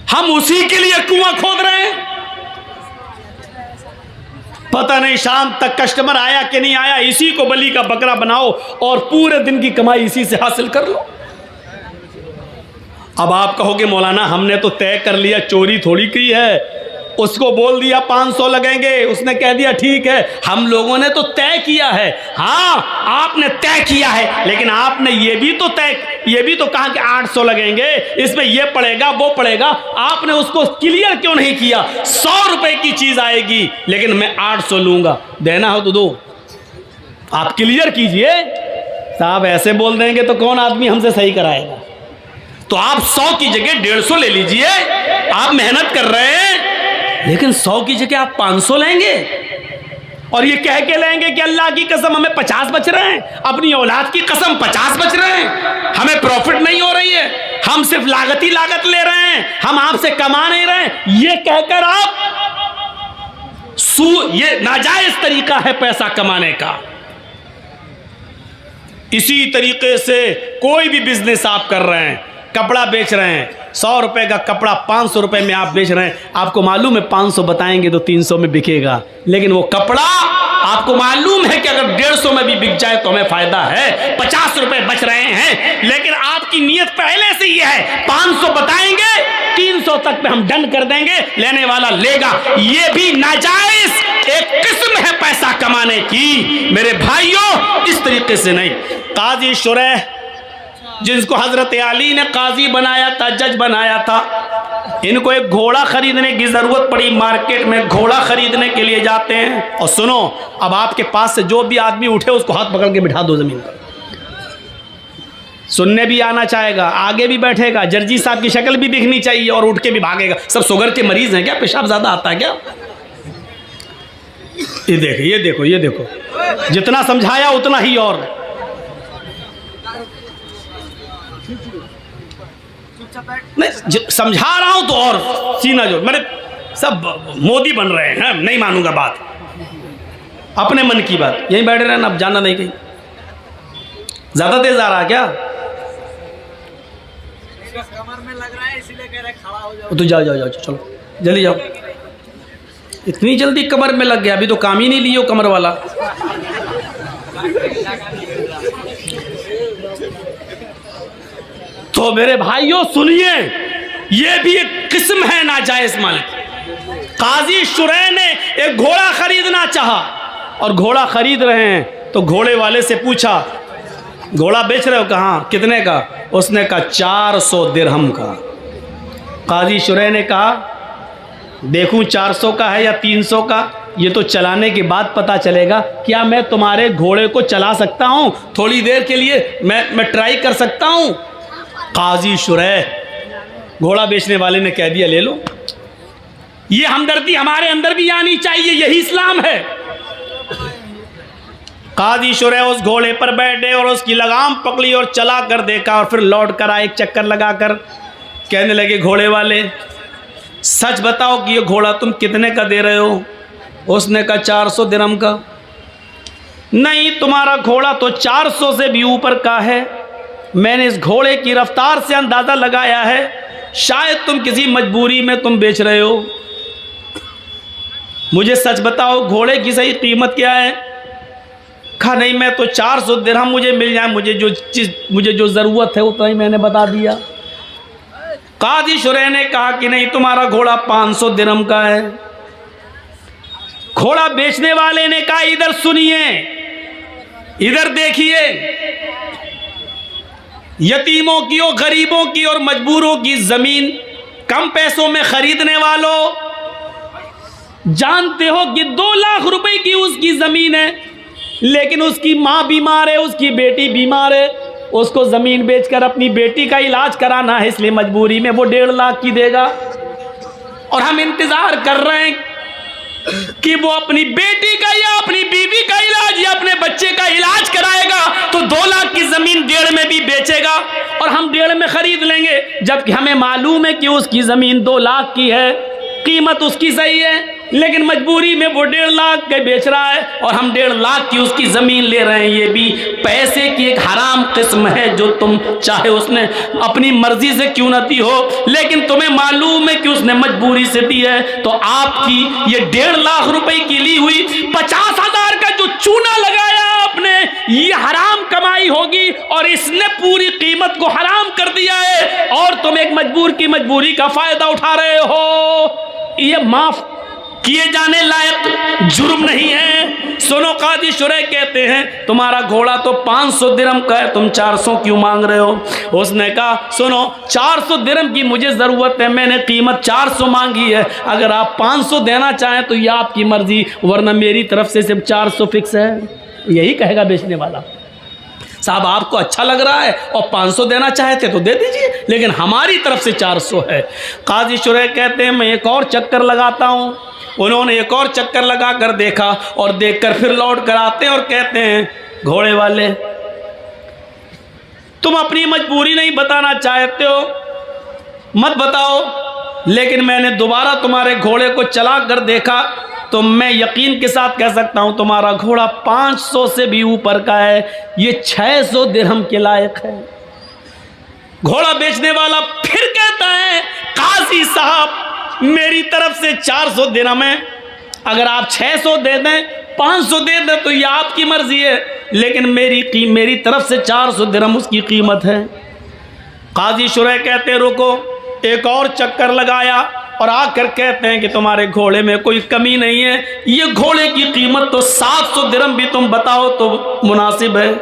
हम उसी के लिए कुआं खोद रहे हैं। पता नहीं शाम तक कस्टमर आया कि नहीं आया, इसी को बलि का बकरा बनाओ और पूरे दिन की कमाई इसी से हासिल कर लो। अब आप कहोगे मौलाना हमने तो तय कर लिया, चोरी थोड़ी की है, उसको बोल दिया 500 लगेंगे, उसने कह दिया ठीक है। हम लोगों ने तो तय किया है। हाँ, आपने तय किया है, लेकिन आपने ये भी तो कहा कि 800 लगेंगे, इसमें ये पड़ेगा वो पड़ेगा। आपने उसको क्लियर क्यों नहीं किया? 100 रुपए की चीज आएगी लेकिन मैं 800 लूंगा, देना हो तो दो, आप क्लियर कीजिए। साहब ऐसे बोल देंगे तो कौन आदमी हमसे सही कराएगा? तो आप 100 की जगह 150 ले लीजिए। आप मेहनत कर रहे हैं लेकिन 100 की जगह आप 500 लेंगे और ये कह के लेंगे कि अल्लाह की कसम हमें 50 बच रहे हैं, अपनी औलाद की कसम 50 बच रहे हैं, हमें प्रॉफिट नहीं हो रही है, हम सिर्फ लागत ही लागत ले रहे हैं, हम आपसे कमा नहीं रहे हैं। ये कहकर आप ये नाजायज तरीका है पैसा कमाने का। इसी तरीके से कोई भी बिजनेस आप कर रहे हैं, कपड़ा बेच रहे हैं, 100 रुपए का कपड़ा 500 रुपए में आप बेच रहे हैं, आपको मालूम है 500 बताएंगे तो 300 में बिकेगा, लेकिन वो कपड़ा आपको मालूम है कि अगर 150 में भी बिक जाए तो हमें फायदा है, 50 रुपए बच रहे हैं, लेकिन आपकी नीयत पहले से ये है 500 बताएंगे 300 तक पे हम डन कर देंगे, लेने वाला लेगा। ये भी नाजायज एक किस्म है पैसा कमाने की। मेरे भाइयों, इस तरीके से नहीं। काजी शुरैह जिसको हजरत अली ने काजी बनाया था, जज बनाया था, इनको एक घोड़ा खरीदने की जरूरत पड़ी। मार्केट में घोड़ा खरीदने के लिए जाते हैं और सुनो, अब आपके पास से जो भी आदमी उठे उसको हाथ पकड़ के बिठा दो जमीन पर। सुनने भी आना चाहेगा, आगे भी बैठेगा, जर्जी साहब की शक्ल भी दिखनी चाहिए और उठ के भी भागेगा। सब शुगर के मरीज हैं क्या? पेशाब ज्यादा आता है क्या? ये देखो ये देखो ये देखो, जितना समझाया उतना ही और। नहीं समझा रहा हूं तो और सीना जो मेरे सब मोदी बन रहे हैं, नहीं मानूंगा बात, अपने मन की बात। यहीं बैठे रहना, अब जाना नहीं कहीं। ज्यादा तेज आ रहा है क्या? कमर में लग रहा है इसीलिए कह रहे खड़ा हो जाओ। तो जाओ जाओ जाओ, चलो जल्दी जाओ। इतनी जल्दी कमर में लग गया? अभी तो काम ही नहीं लियो कमर वाला। तो मेरे भाइयों सुनिए, ये भी एक किस्म है नाजायज माल की। काजी शुरैह ने एक घोड़ा खरीदना चाहा और घोड़ा खरीद रहे हैं तो घोड़े वाले से पूछा, घोड़ा बेच रहे हो? कहाँ, कितने का? उसने कहा 400 दिरहम का। काजी शुरैह ने कहा देखूं 400 का है या 300 का, ये तो चलाने के बाद पता चलेगा। क्या मैं तुम्हारे घोड़े को चला सकता हूं? थोड़ी देर के लिए मैं ट्राई कर सकता हूं? काजी शुरैह, घोड़ा बेचने वाले ने कह दिया ले लो। ये हमदर्दी हमारे अंदर भी आनी चाहिए, यही इस्लाम है। काजी शुरैह उस घोड़े पर बैठे और उसकी लगाम पकड़ी और चला कर देखा और फिर लौट कर आए, एक चक्कर लगाकर कहने लगे घोड़े वाले, सच बताओ कि ये घोड़ा तुम कितने का दे रहे हो? उसने कहा 400 दिरहम का। नहीं, तुम्हारा घोड़ा तो 400 से भी ऊपर का है। मैंने इस घोड़े की रफ्तार से अंदाज़ा लगाया है, शायद तुम किसी मजबूरी में तुम बेच रहे हो। मुझे सच बताओ घोड़े की सही कीमत क्या है? कहा नहीं, मैं तो 400 दिरहम मुझे मिल जाए, मुझे जो ज़रूरत है उतना ही मैंने बता दिया। काजी शुरैह ने कहा कि नहीं, तुम्हारा घोड़ा 500 दिरहम का है। घोड़ा बेचने वाले ने कहा इधर सुनिए, इधर देखिए, यतीमों की और गरीबों की और मजबूरों की जमीन कम पैसों में खरीदने वालों, जानते हो कि 2 लाख रुपए की उसकी जमीन है, लेकिन उसकी माँ बीमार है, उसकी बेटी बीमार है, उसको जमीन बेचकर अपनी बेटी का इलाज कराना है, इसलिए मजबूरी में वो 1.5 लाख की देगा। और हम इंतजार कर रहे हैं कि वो अपनी बेटी का या अपनी बीवी का इलाज या अपने बच्चे का इलाज कराएगा, तो 2 लाख की जमीन 1.5 में भी बेचेगा और हम 1.5 में खरीद लेंगे, जबकि हमें मालूम है कि उसकी जमीन 2 लाख की है, कीमत उसकी सही है, लेकिन मजबूरी में वो 1.5 लाख के बेच रहा है और हम 1.5 लाख की उसकी जमीन ले रहे हैं। ये भी पैसे की एक हराम किस्म है, जो तुम चाहे उसने अपनी मर्जी से क्यों न दी हो, लेकिन तुम्हें मालूम है कि उसने मजबूरी से दी है। तो आपकी ये 1.5 लाख रुपए की ली हुई 50,000 का जो चूना लगाया आपने, ये हराम कमाई होगी और इसने पूरी कीमत को हराम कर दिया है और तुम एक मजबूर की मजबूरी का फायदा उठा रहे हो। ये माफ किए जाने लायक जुर्म नहीं है। सुनो, काजी शुरैह कहते हैं तुम्हारा घोड़ा तो 500 दिरहम का है, तुम 400 क्यों मांग रहे हो? उसने कहा सुनो, 400 दिरहम की मुझे ज़रूरत है, मैंने कीमत 400 मांगी है, अगर आप 500 देना चाहें तो ये आपकी मर्जी, वरना मेरी तरफ से सिर्फ 400 फिक्स है। यही कहेगा बेचने वाला। साहब आपको अच्छा लग रहा है और 500 देना चाहते तो दे दीजिए, लेकिन हमारी तरफ से 400 है। काजी शुरैह कहते हैं मैं एक और चक्कर लगाता हूँ। उन्होंने एक और चक्कर लगा कर देखा और देखकर फिर लौट कर आते हैं और कहते हैं घोड़े वाले, तुम अपनी मजबूरी नहीं बताना चाहते हो, मत बताओ, लेकिन मैंने दोबारा तुम्हारे घोड़े को चला कर देखा तो मैं यकीन के साथ कह सकता हूं तुम्हारा घोड़ा 500 से भी ऊपर का है, ये 600 दिरहम के लायक है। घोड़ा बेचने वाला फिर कहता है काजी साहब मेरी तरफ से 400 दिरहम है, अगर आप 600 दे दें 500 दे दें तो ये आपकी मर्जी है, लेकिन मेरी तरफ से 400 दिरहम उसकी कीमत है। काजी शुरैह कहते रुको, एक और चक्कर लगाया और आकर कहते हैं कि तुम्हारे घोड़े में कोई कमी नहीं है, ये घोड़े की कीमत तो 700 दिरहम भी तुम बताओ तो मुनासिब है।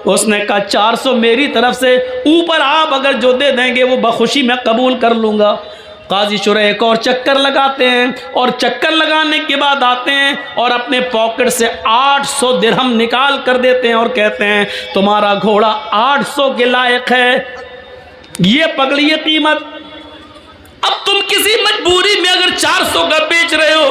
उसने कहा 400 मेरी तरफ से, ऊपर आप अगर जो दे देंगे वो बखुशी मैं कबूल कर लूँगा। काजी शुरैह एक और चक्कर लगाते हैं और चक्कर लगाने के बाद आते हैं और अपने पॉकेट से 800 दिरहम निकाल कर देते हैं और कहते हैं तुम्हारा घोड़ा 800 के लायक है, ये पकड़िए कीमत। अब तुम किसी मजबूरी में अगर 400 का बेच रहे हो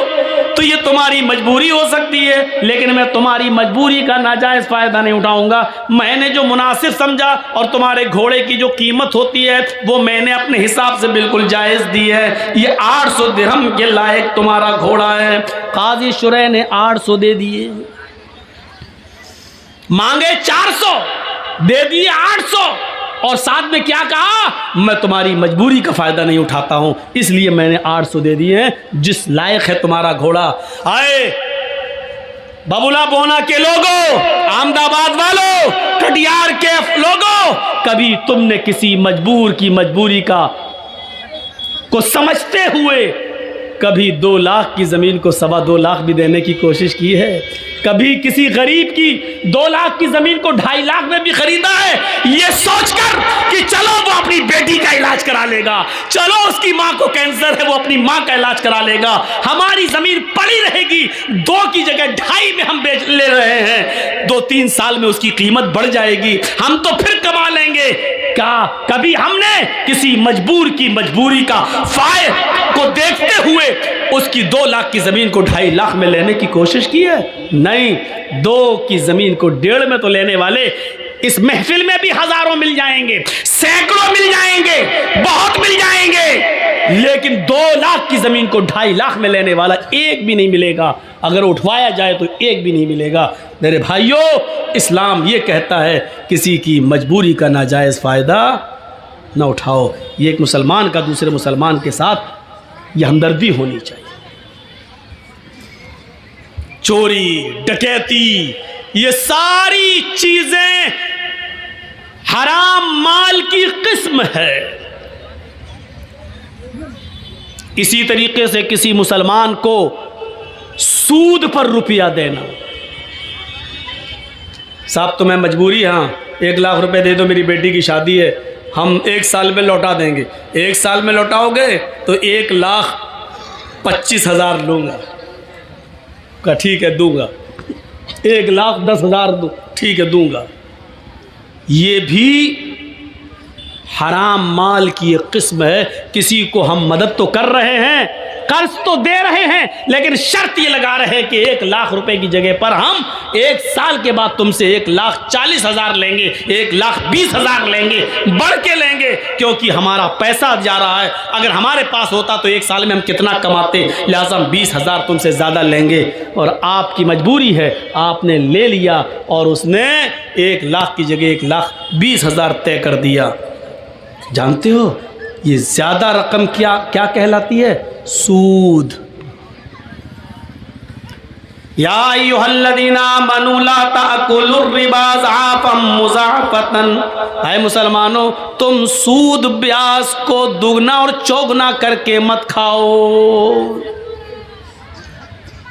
तो ये तुम्हारी मजबूरी हो सकती है, लेकिन मैं तुम्हारी मजबूरी का नाजायज़ फ़ायदा नहीं उठाऊंगा। मैंने जो मुनासिब समझा और तुम्हारे घोड़े की जो कीमत होती है वो मैंने अपने हिसाब से बिल्कुल जायज़ दी है, ये 800 दिरहम के लायक तुम्हारा घोड़ा है। काजी शुरैह ने 800 दे दिए, मांगे 400 दे दिए 800 और साथ में क्या कहा, मैं तुम्हारी मजबूरी का फ़ायदा नहीं उठाता हूं, इसलिए मैंने 800 दे दिए हैं, जिस लायक है तुम्हारा घोड़ा। आए बबुला बोना के लोगों, अहमदाबाद वालों, कटियार के लोगों, कभी तुमने किसी मजबूर की मजबूरी को समझते हुए कभी 2 लाख की ज़मीन को 2.25 लाख भी देने की कोशिश की है? कभी किसी गरीब की 2 लाख की ज़मीन को 2.5 लाख में भी खरीदा है, ये सोचकर कि चलो वो अपनी बेटी का इलाज करा लेगा, चलो उसकी माँ को कैंसर है वो अपनी माँ का इलाज करा लेगा, हमारी ज़मीन पड़ी रहेगी, 2 की जगह 2.5 में हम बेच ले रहे हैं, 2-3 साल में उसकी कीमत बढ़ जाएगी, हम तो फिर कमा लेंगे। क्या कभी हमने किसी मजबूर की मजबूरी का फायदा को देखते हुए उसकी 2 लाख की ज़मीन को 2.5 लाख में लेने की कोशिश की है? नहीं, 2 की ज़मीन को 1.5 में तो लेने वाले इस महफिल में भी हज़ारों मिल जाएंगे, सैकड़ों मिल जाएंगे, बहुत मिल जाएंगे, लेकिन 2 लाख की ज़मीन को 2.5 लाख में लेने वाला एक भी नहीं मिलेगा। अगर उठवाया जाए तो एक भी नहीं मिलेगा। मेरे भाइयों, इस्लाम ये कहता है किसी की मजबूरी का नाजायज़ फ़ायदा न उठाओ। ये एक मुसलमान का दूसरे मुसलमान के साथ ये हमदर्दी होनी चाहिए। चोरी, डकैती, ये सारी चीजें हराम माल की किस्म है। इसी तरीके से किसी मुसलमान को सूद पर रुपया देना, साहब तुम्हें मजबूरी, हाँ 1 लाख रुपए दे दो, मेरी बेटी की शादी है, हम 1 साल में लौटा देंगे। 1 साल में लौटाओगे तो 1,25,000 लूँगा। का ठीक है दूंगा। 1,10,000 दो, ठीक है दूंगा। ये भी हराम माल की एक किस्म है। किसी को हम मदद तो कर रहे हैं, कर्ज तो दे रहे हैं, लेकिन शर्त ये लगा रहे हैं कि 1 लाख रुपए की जगह पर हम 1 साल के बाद तुमसे 1,40,000 लेंगे, 1,20,000 लेंगे, बढ़ के लेंगे, क्योंकि हमारा पैसा जा रहा है। अगर हमारे पास होता तो 1 साल में हम कितना कमाते, लिहाजा हम 20,000 तुमसे ज़्यादा लेंगे। और आपकी मजबूरी है, आपने ले लिया और उसने 1 लाख की जगह 1,20,000 तय कर दिया। जानते हो ये ज्यादा रकम क्या क्या कहलाती है? सूद। या अय्युहल्लज़ीना आमनू ला ताकुलुर रिबा ज़आफ़न मुज़ाफ़तन, है मुसलमानों तुम सूद ब्याज को दुगना और चौगुना करके मत खाओ।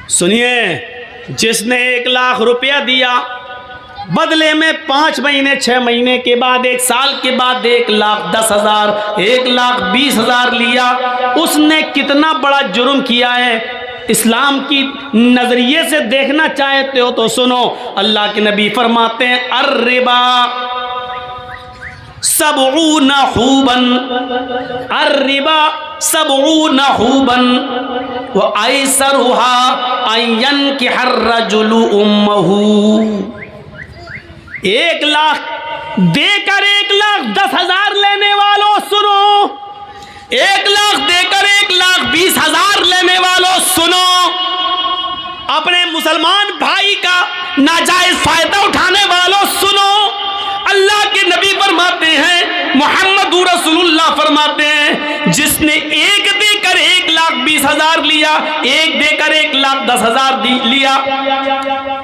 सुनिए, जिसने 1 लाख रुपया दिया, बदले में 5 महीने 6 महीने के बाद 1 साल के बाद 1,10,000 1,20,000 लिया, उसने कितना बड़ा जुर्म किया है। इस्लाम की नजरिए से देखना चाहते हो तो सुनो, अल्लाह के नबी फरमाते हैं अर्रिबा सबऊन खूबन, अर्रिबा सबऊन खूबन व ऐसरुहा अय्यन कि हर रजुलु उम्महू। 1 लाख देकर 1,10,000 लेने वालों सुनो, 1 लाख देकर 1,20,000 लेने वालों सुनो, अपने मुसलमान भाई का नाजायज फायदा उठाने वालों सुनो। अल्लाह के नबी फरमाते हैं, मोहम्मद रसूलुल्लाह फरमाते हैं, जिसने 1 देकर 1,20,000 लिया, 1 देकर 1,10,000 लिया,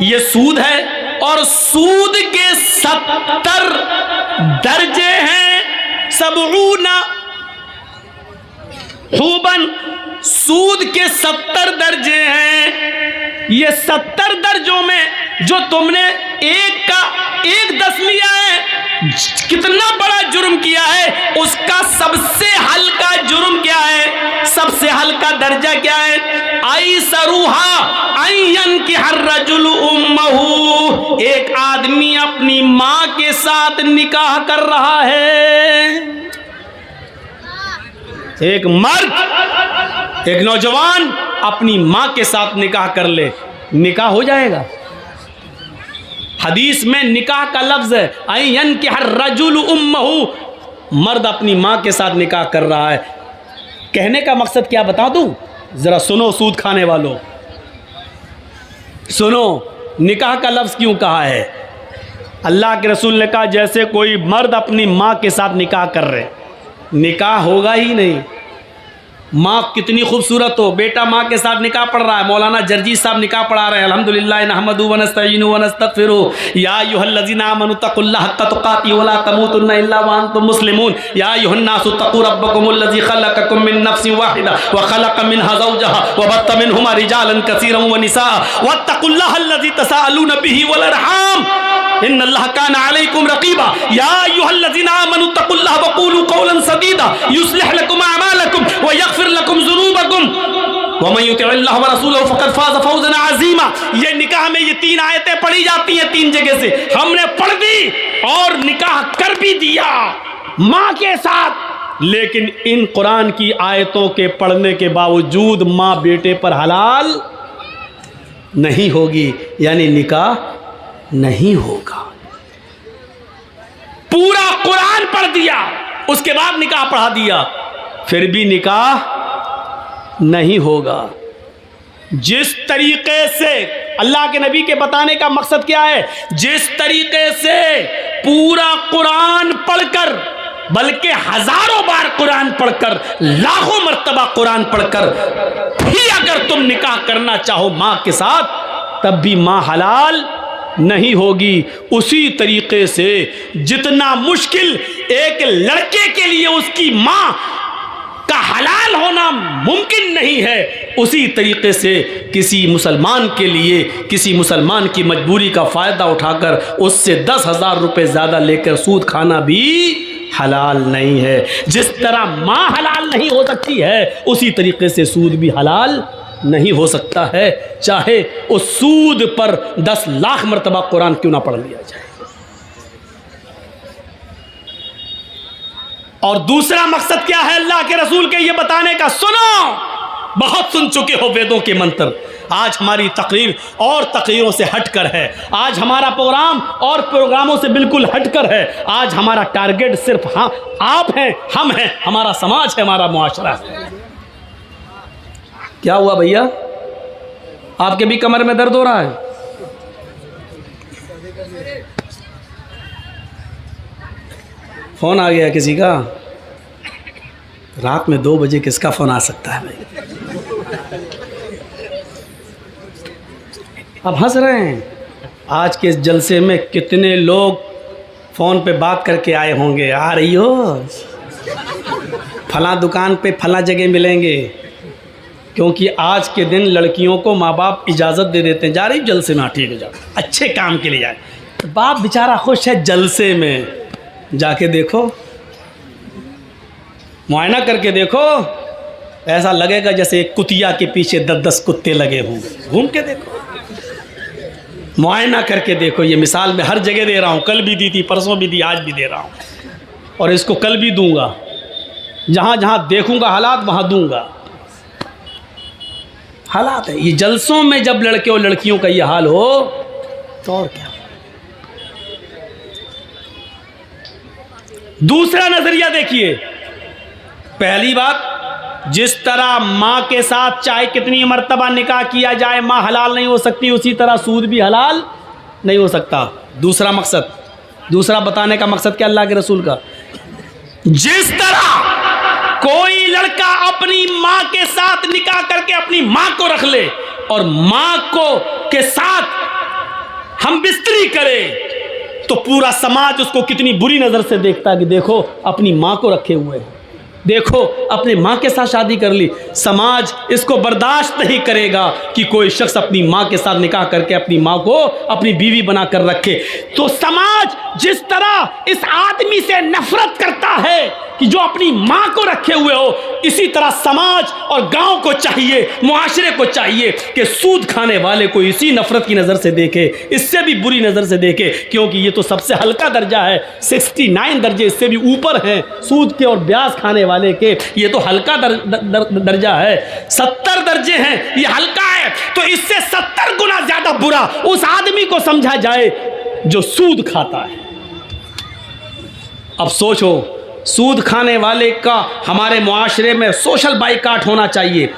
ये सूद है। और सूद के 70 दर्जे हैं। सबऊना खूबन, सूद के 70 दर्जे हैं। ये 70 दर्जों में जो तुमने 1 लिया है, कितना बड़ा जुर्म किया है, उसका सबसे हल्का जुर्म क्या है, सबसे हल्का दर्जा क्या है? ऐसरुहा अय्यन कि हर रजुल उम्महू, एक आदमी अपनी मां के साथ निकाह कर रहा है। एक मर्द, एक नौजवान अपनी मां के साथ निकाह कर ले, निकाह हो जाएगा। हदीस में निकाह का लफ्ज है अय्यन कि हर रजुल उम्महू, मर्द अपनी मां के साथ निकाह कर रहा है। कहने का मकसद क्या बता दूं, जरा सुनो सूद खाने वालों, सुनो निकाह का लफ्ज क्यों कहा है। अल्लाह के रसूल ने कहा जैसे कोई मर्द अपनी मां के साथ निकाह कर रहे, निकाह होगा ही नहीं। माँ कितनी खूबसूरत हो, बेटा माँ के साथ निकाह पढ़ रहा है, मौलाना जर्जी साहब निकाह पढ़ा रहे हैं, अल्हम्दुलिल्लाह नहमदुहु व नस्तईनुहु व नस्तगफिरुहु, या अय्युहल्लज़ीना आमनू तक़ुल्लाह हक़्क़ तुक़ातिही व ला तमूतुन्ना इल्ला व अंतुम मुस्लिमून, या अय्युहन्नासु तक़ू रब्बकुमुल्लज़ी ख़लक़कुम मिन नफ़्सिन वाहिदा व ख़लक़ मिन्हा ज़ौजहा व बत्थ मिनहुमा रिजालन कसीरन व निसाअ वत्तक़ुल्लाहल्लज़ी तसाअलूना बिही वल अरहाम इन्नल्लाह काना अलैकुम रक़ीबा, या अय्युहल्लज़ीना आमनू तक़ुल्लाह व क़ूलू क़ौलन सदीदा युस्लिह लकुम अअमालकुम व यग़फ़िर लकुम ज़ुनूबकुम व मन युतिअल्लाह व रसूलहु फ़क़द फ़ाज़ फ़ौज़न अज़ीमा। ये निकाह में ये 3 आयतें पढ़ी जाती हैं 3 जगह से, हमने पढ़ दी और निकाह कर भी दिया माँ के साथ। लेकिन इन कुरान की आयतों के पढ़ने के बावजूद माँ बेटे पर हलाल नहीं होगी, यानी निकाह नहीं होगा। पूरा कुरान पढ़ दिया, उसके बाद निकाह पढ़ा दिया, फिर भी निकाह नहीं होगा। जिस तरीके से अल्लाह के नबी के बताने का मकसद क्या है, जिस तरीके से पूरा कुरान पढ़कर, बल्कि हजारों बार कुरान पढ़कर, लाखों मर्तबा कुरान पढ़कर भी अगर तुम निकाह करना चाहो माँ के साथ, तब भी माँ हलाल नहीं होगी। उसी तरीके से जितना मुश्किल एक लड़के के लिए उसकी माँ का हलाल होना मुमकिन नहीं है, उसी तरीके से किसी मुसलमान के लिए किसी मुसलमान की मजबूरी का फ़ायदा उठाकर उससे 10,000 रुपये ज़्यादा लेकर सूद खाना भी हलाल नहीं है। जिस तरह माँ हलाल नहीं हो सकती है, उसी तरीके से सूद भी हलाल नहीं हो सकता है, चाहे उस सूद पर 10 लाख मरतबा कुरान क्यों ना पढ़ लिया जाए। और दूसरा मकसद क्या है अल्लाह के रसूल के ये बताने का? सुनो, बहुत सुन चुके हो वेदों के मंत्र। आज हमारी तकरीर और तकरीरों से हटकर है, आज हमारा प्रोग्राम और प्रोग्रामों से बिल्कुल हटकर है। आज हमारा टारगेट सिर्फ हाँ आप हैं, हम हैं, हमारा समाज है, हमारा मुआशरा है। क्या हुआ भैया, आपके भी कमर में दर्द हो रहा है? फोन आ गया किसी का? रात में 2 बजे किसका फोन आ सकता है भाई? अब हंस रहे हैं। आज के इस जलसे में कितने लोग फ़ोन पे बात करके आए होंगे, आ रही हो फलां दुकान पे फलां जगह मिलेंगे, क्योंकि आज के दिन लड़कियों को माँ बाप इजाज़त दे देते हैं, जा रही जलसे में, ठीक है जाओ, अच्छे काम के लिए जाए। तो बाप बेचारा खुश है जलसे में, जाके देखो, मुआयना करके देखो, ऐसा लगेगा जैसे एक कुतिया के पीछे 10-10 कुत्ते लगे होंगे। घूम के देखो, मुआयना करके देखो। ये मिसाल मैं हर जगह दे रहा हूँ, कल भी दी थी, परसों भी दी, आज भी दे रहा हूँ, और इसको कल भी दूंगा। जहाँ जहाँ देखूंगा हालात वहाँ दूंगा। हालात है ये जलसों में, जब लड़के और लड़कियों का ये हाल हो तो और क्या। दूसरा नजरिया देखिए। पहली बात, जिस तरह माँ के साथ चाहे कितनी मर्तबा निकाह किया जाए माँ हलाल नहीं हो सकती, उसी तरह सूद भी हलाल नहीं हो सकता। दूसरा मकसद, दूसरा बताने का मकसद क्या अल्लाह के रसूल का? जिस तरह कोई लड़का अपनी माँ के साथ निकाह करके अपनी माँ को रख ले और माँ को के साथ हम बिस्तरी करें, तो पूरा समाज उसको कितनी बुरी नज़र से देखता है कि देखो अपनी माँ को रखे हुए हैं, देखो अपने माँ के साथ शादी कर ली। समाज इसको बर्दाश्त नहीं करेगा कि कोई शख्स अपनी माँ के साथ निकाह करके अपनी माँ को अपनी बीवी बना कर रखे। तो समाज जिस तरह इस आदमी से नफरत करता है कि जो अपनी माँ को रखे हुए हो, इसी तरह समाज और गांव को चाहिए, मुआशरे को चाहिए कि सूद खाने वाले को इसी नफरत की नज़र से देखे, इससे भी बुरी नज़र से देखे, क्योंकि ये तो सबसे हल्का दर्जा है। 69 दर्जे इससे भी ऊपर हैं सूद के और ब्याज खाने वाले के, ये तो हल्का दर्जा है। 70 दर्जे हैं, ये हल्का है, तो इससे 70 गुना ज़्यादा बुरा उस आदमी को समझा जाए जो सूद खाता है। अब सोचो, सूद खाने वाले का हमारे मुआशरे में सोशल बाइकाट होना चाहिए।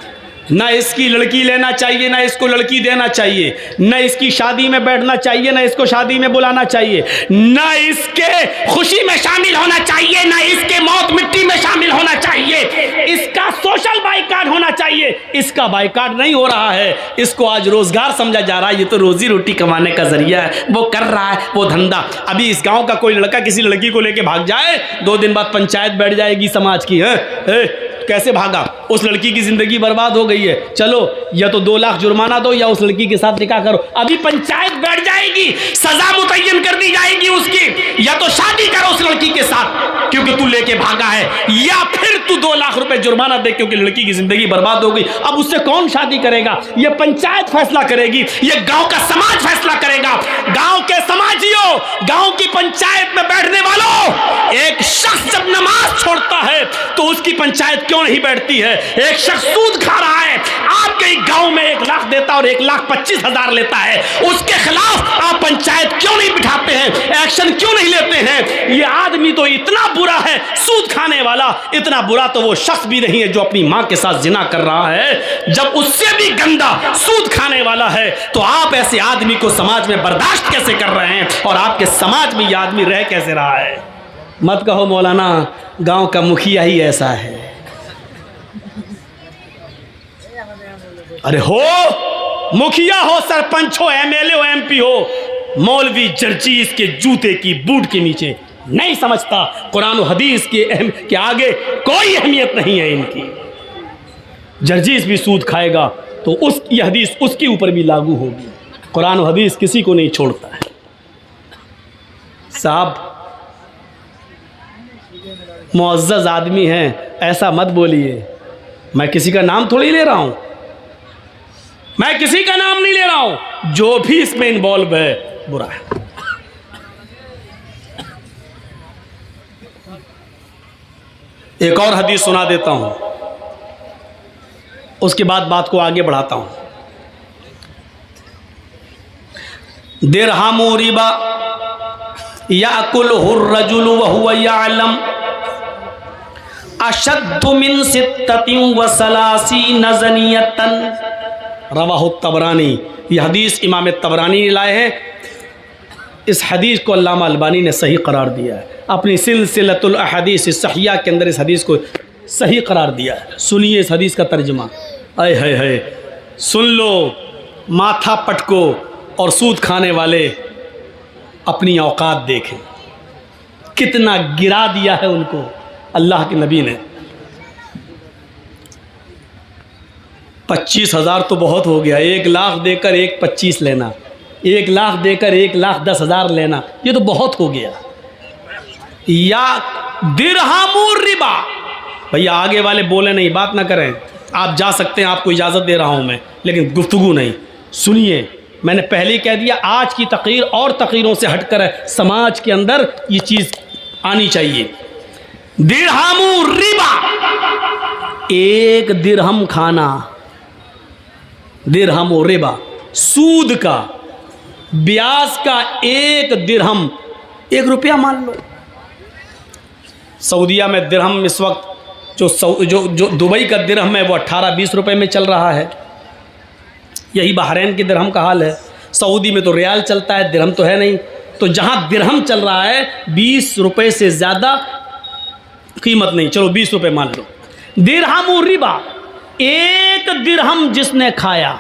ना इसकी लड़की लेना चाहिए, ना इसको लड़की देना चाहिए, ना इसकी शादी में बैठना चाहिए, ना इसको शादी में बुलाना चाहिए, ना इसके खुशी में शामिल होना चाहिए, ना इसके मौत मिट्टी में शामिल होना चाहिए। इसका सोशल बाइकाट होना चाहिए। इसका बाइकाट नहीं हो रहा है, इसको आज रोजगार समझा जा रहा है, ये तो रोजी रोटी कमाने का जरिया है, वो कर रहा है वो धंधा। अभी इस गाँव का कोई लड़का किसी लड़की को लेके भाग जाए, 2 दिन बाद पंचायत बैठ जाएगी समाज की, है कैसे भागा, उस लड़की की जिंदगी बर्बाद हो गई है, चलो या तो 2 लाख जुर्माना दो या उस लड़की के साथ निकाह करो। अभी पंचायत बैठ जाएगी, सजा मुतय्यन कर दी जाएगी उसकी, या तो शादी करो उस लड़की के साथ क्योंकि तू लेके भागा है, या फिर तू 2 लाख रुपए जुर्माना दे क्योंकि लड़की की जिंदगी बर्बाद हो गई। अब उससे कौन शादी करेगा? ये पंचायत फैसला करेगी, ये गांव का समाज फैसला करेगा। गांव के समाजियों, गांव की पंचायत में बैठने वालों, एक शख्स जब नमाज छोड़ता है तो उसकी पंचायत क्यों नहीं बैठती है? एक शख्स सूद खा रहा है, आपके गांव में 1 लाख देता और 1,25,000 लेता है, उसके खिलाफ आप पंचायत क्यों नहीं बिठाते हैं? एक्शन क्यों नहीं लेते हैं? ये आदमी तो इतना बुरा है, सूद खाने वाला, इतना बुरा तो वो शख्स भी नहीं है जो अपनी मां के साथ जिना कर रहा है। जब उससे भी गंदा सूद खाने वाला है तो आप ऐसे आदमी को समाज में बर्दाश्त कैसे कर रहे हैं और आपके समाज में यह आदमी रह कैसे रहा है? मत कहो मौलाना गांव का मुखिया ही ऐसा है। अरे हो मुखिया हो, सरपंच हो, MLA हो, MP हो, मौलवी जर्जीस के जूते की बूट के नीचे नहीं समझता। कुरान और हदीस के आगे कोई अहमियत नहीं है इनकी। जर्जीस भी सूद खाएगा तो ये हदीस उसके ऊपर भी लागू होगी। कुरान और हदीस किसी को नहीं छोड़ता है। साहब मुअज़्ज़ज़ आदमी हैं, ऐसा मत बोलिए। मैं किसी का नाम थोड़ी ले रहा हूं, मैं किसी का नाम नहीं ले रहा हूं। जो भी इसमें इन्वॉल्व है बुरा है। एक और हदीस सुना देता हूं, उसके बाद बात को आगे बढ़ाता हूं। दिरहमु रिबा याकुलहु अर्रजुलु व हुवा यअलम अशद्दु मिन सित्ततिन व सलासीन ज़नियतन। रवाहु तबरानी। यह हदीस इमाम तबरानी ने लाए हैं। इस हदीस को अल्लामा अलबानी ने सही करार दिया है। अपनी सिलसिलतुल अहदीस सहिया के अंदर इस हदीस को सही करार दिया है। सुनिए इस हदीस का तर्जुमा। आए हाय हाय, सुन लो, माथा पटको और सूद खाने वाले अपनी औकात देखें, कितना गिरा दिया है उनको अल्लाह के नबी ने। 25,000 तो बहुत हो गया। 1 लाख देकर 1,25,000 लेना, 1 लाख देकर 1,10,000 लेना, ये तो बहुत हो गया। या दिरहमुर रिबा। भैया आगे वाले बोले नहीं, बात ना करें, आप जा सकते हैं, आपको इजाज़त दे रहा हूं मैं, लेकिन गुफ्तगू नहीं। सुनिए, मैंने पहले ही कह दिया, आज की तकरीर और तकरीरों से हटकर है, समाज के अंदर ये चीज़ आनी चाहिए। दिरहमुर रिबा, 1 दिरहम खाना, दिरहम और रिबा, सूद का, ब्याज का 1 दिरहम, 1 रुपया मान लो। सऊदिया में दिरहम इस वक्त जो दुबई का दिरहम है वो 18-20 रुपए में चल रहा है। यही बहरैन के दिरहम का हाल है। सऊदी में तो रियाल चलता है, दिरहम तो है नहीं। तो जहाँ दिरहम चल रहा है 20 रुपए से ज़्यादा कीमत नहीं, चलो 20 रुपए मान लो। दिरहम और रिबा, 1 दिरहम जिसने खाया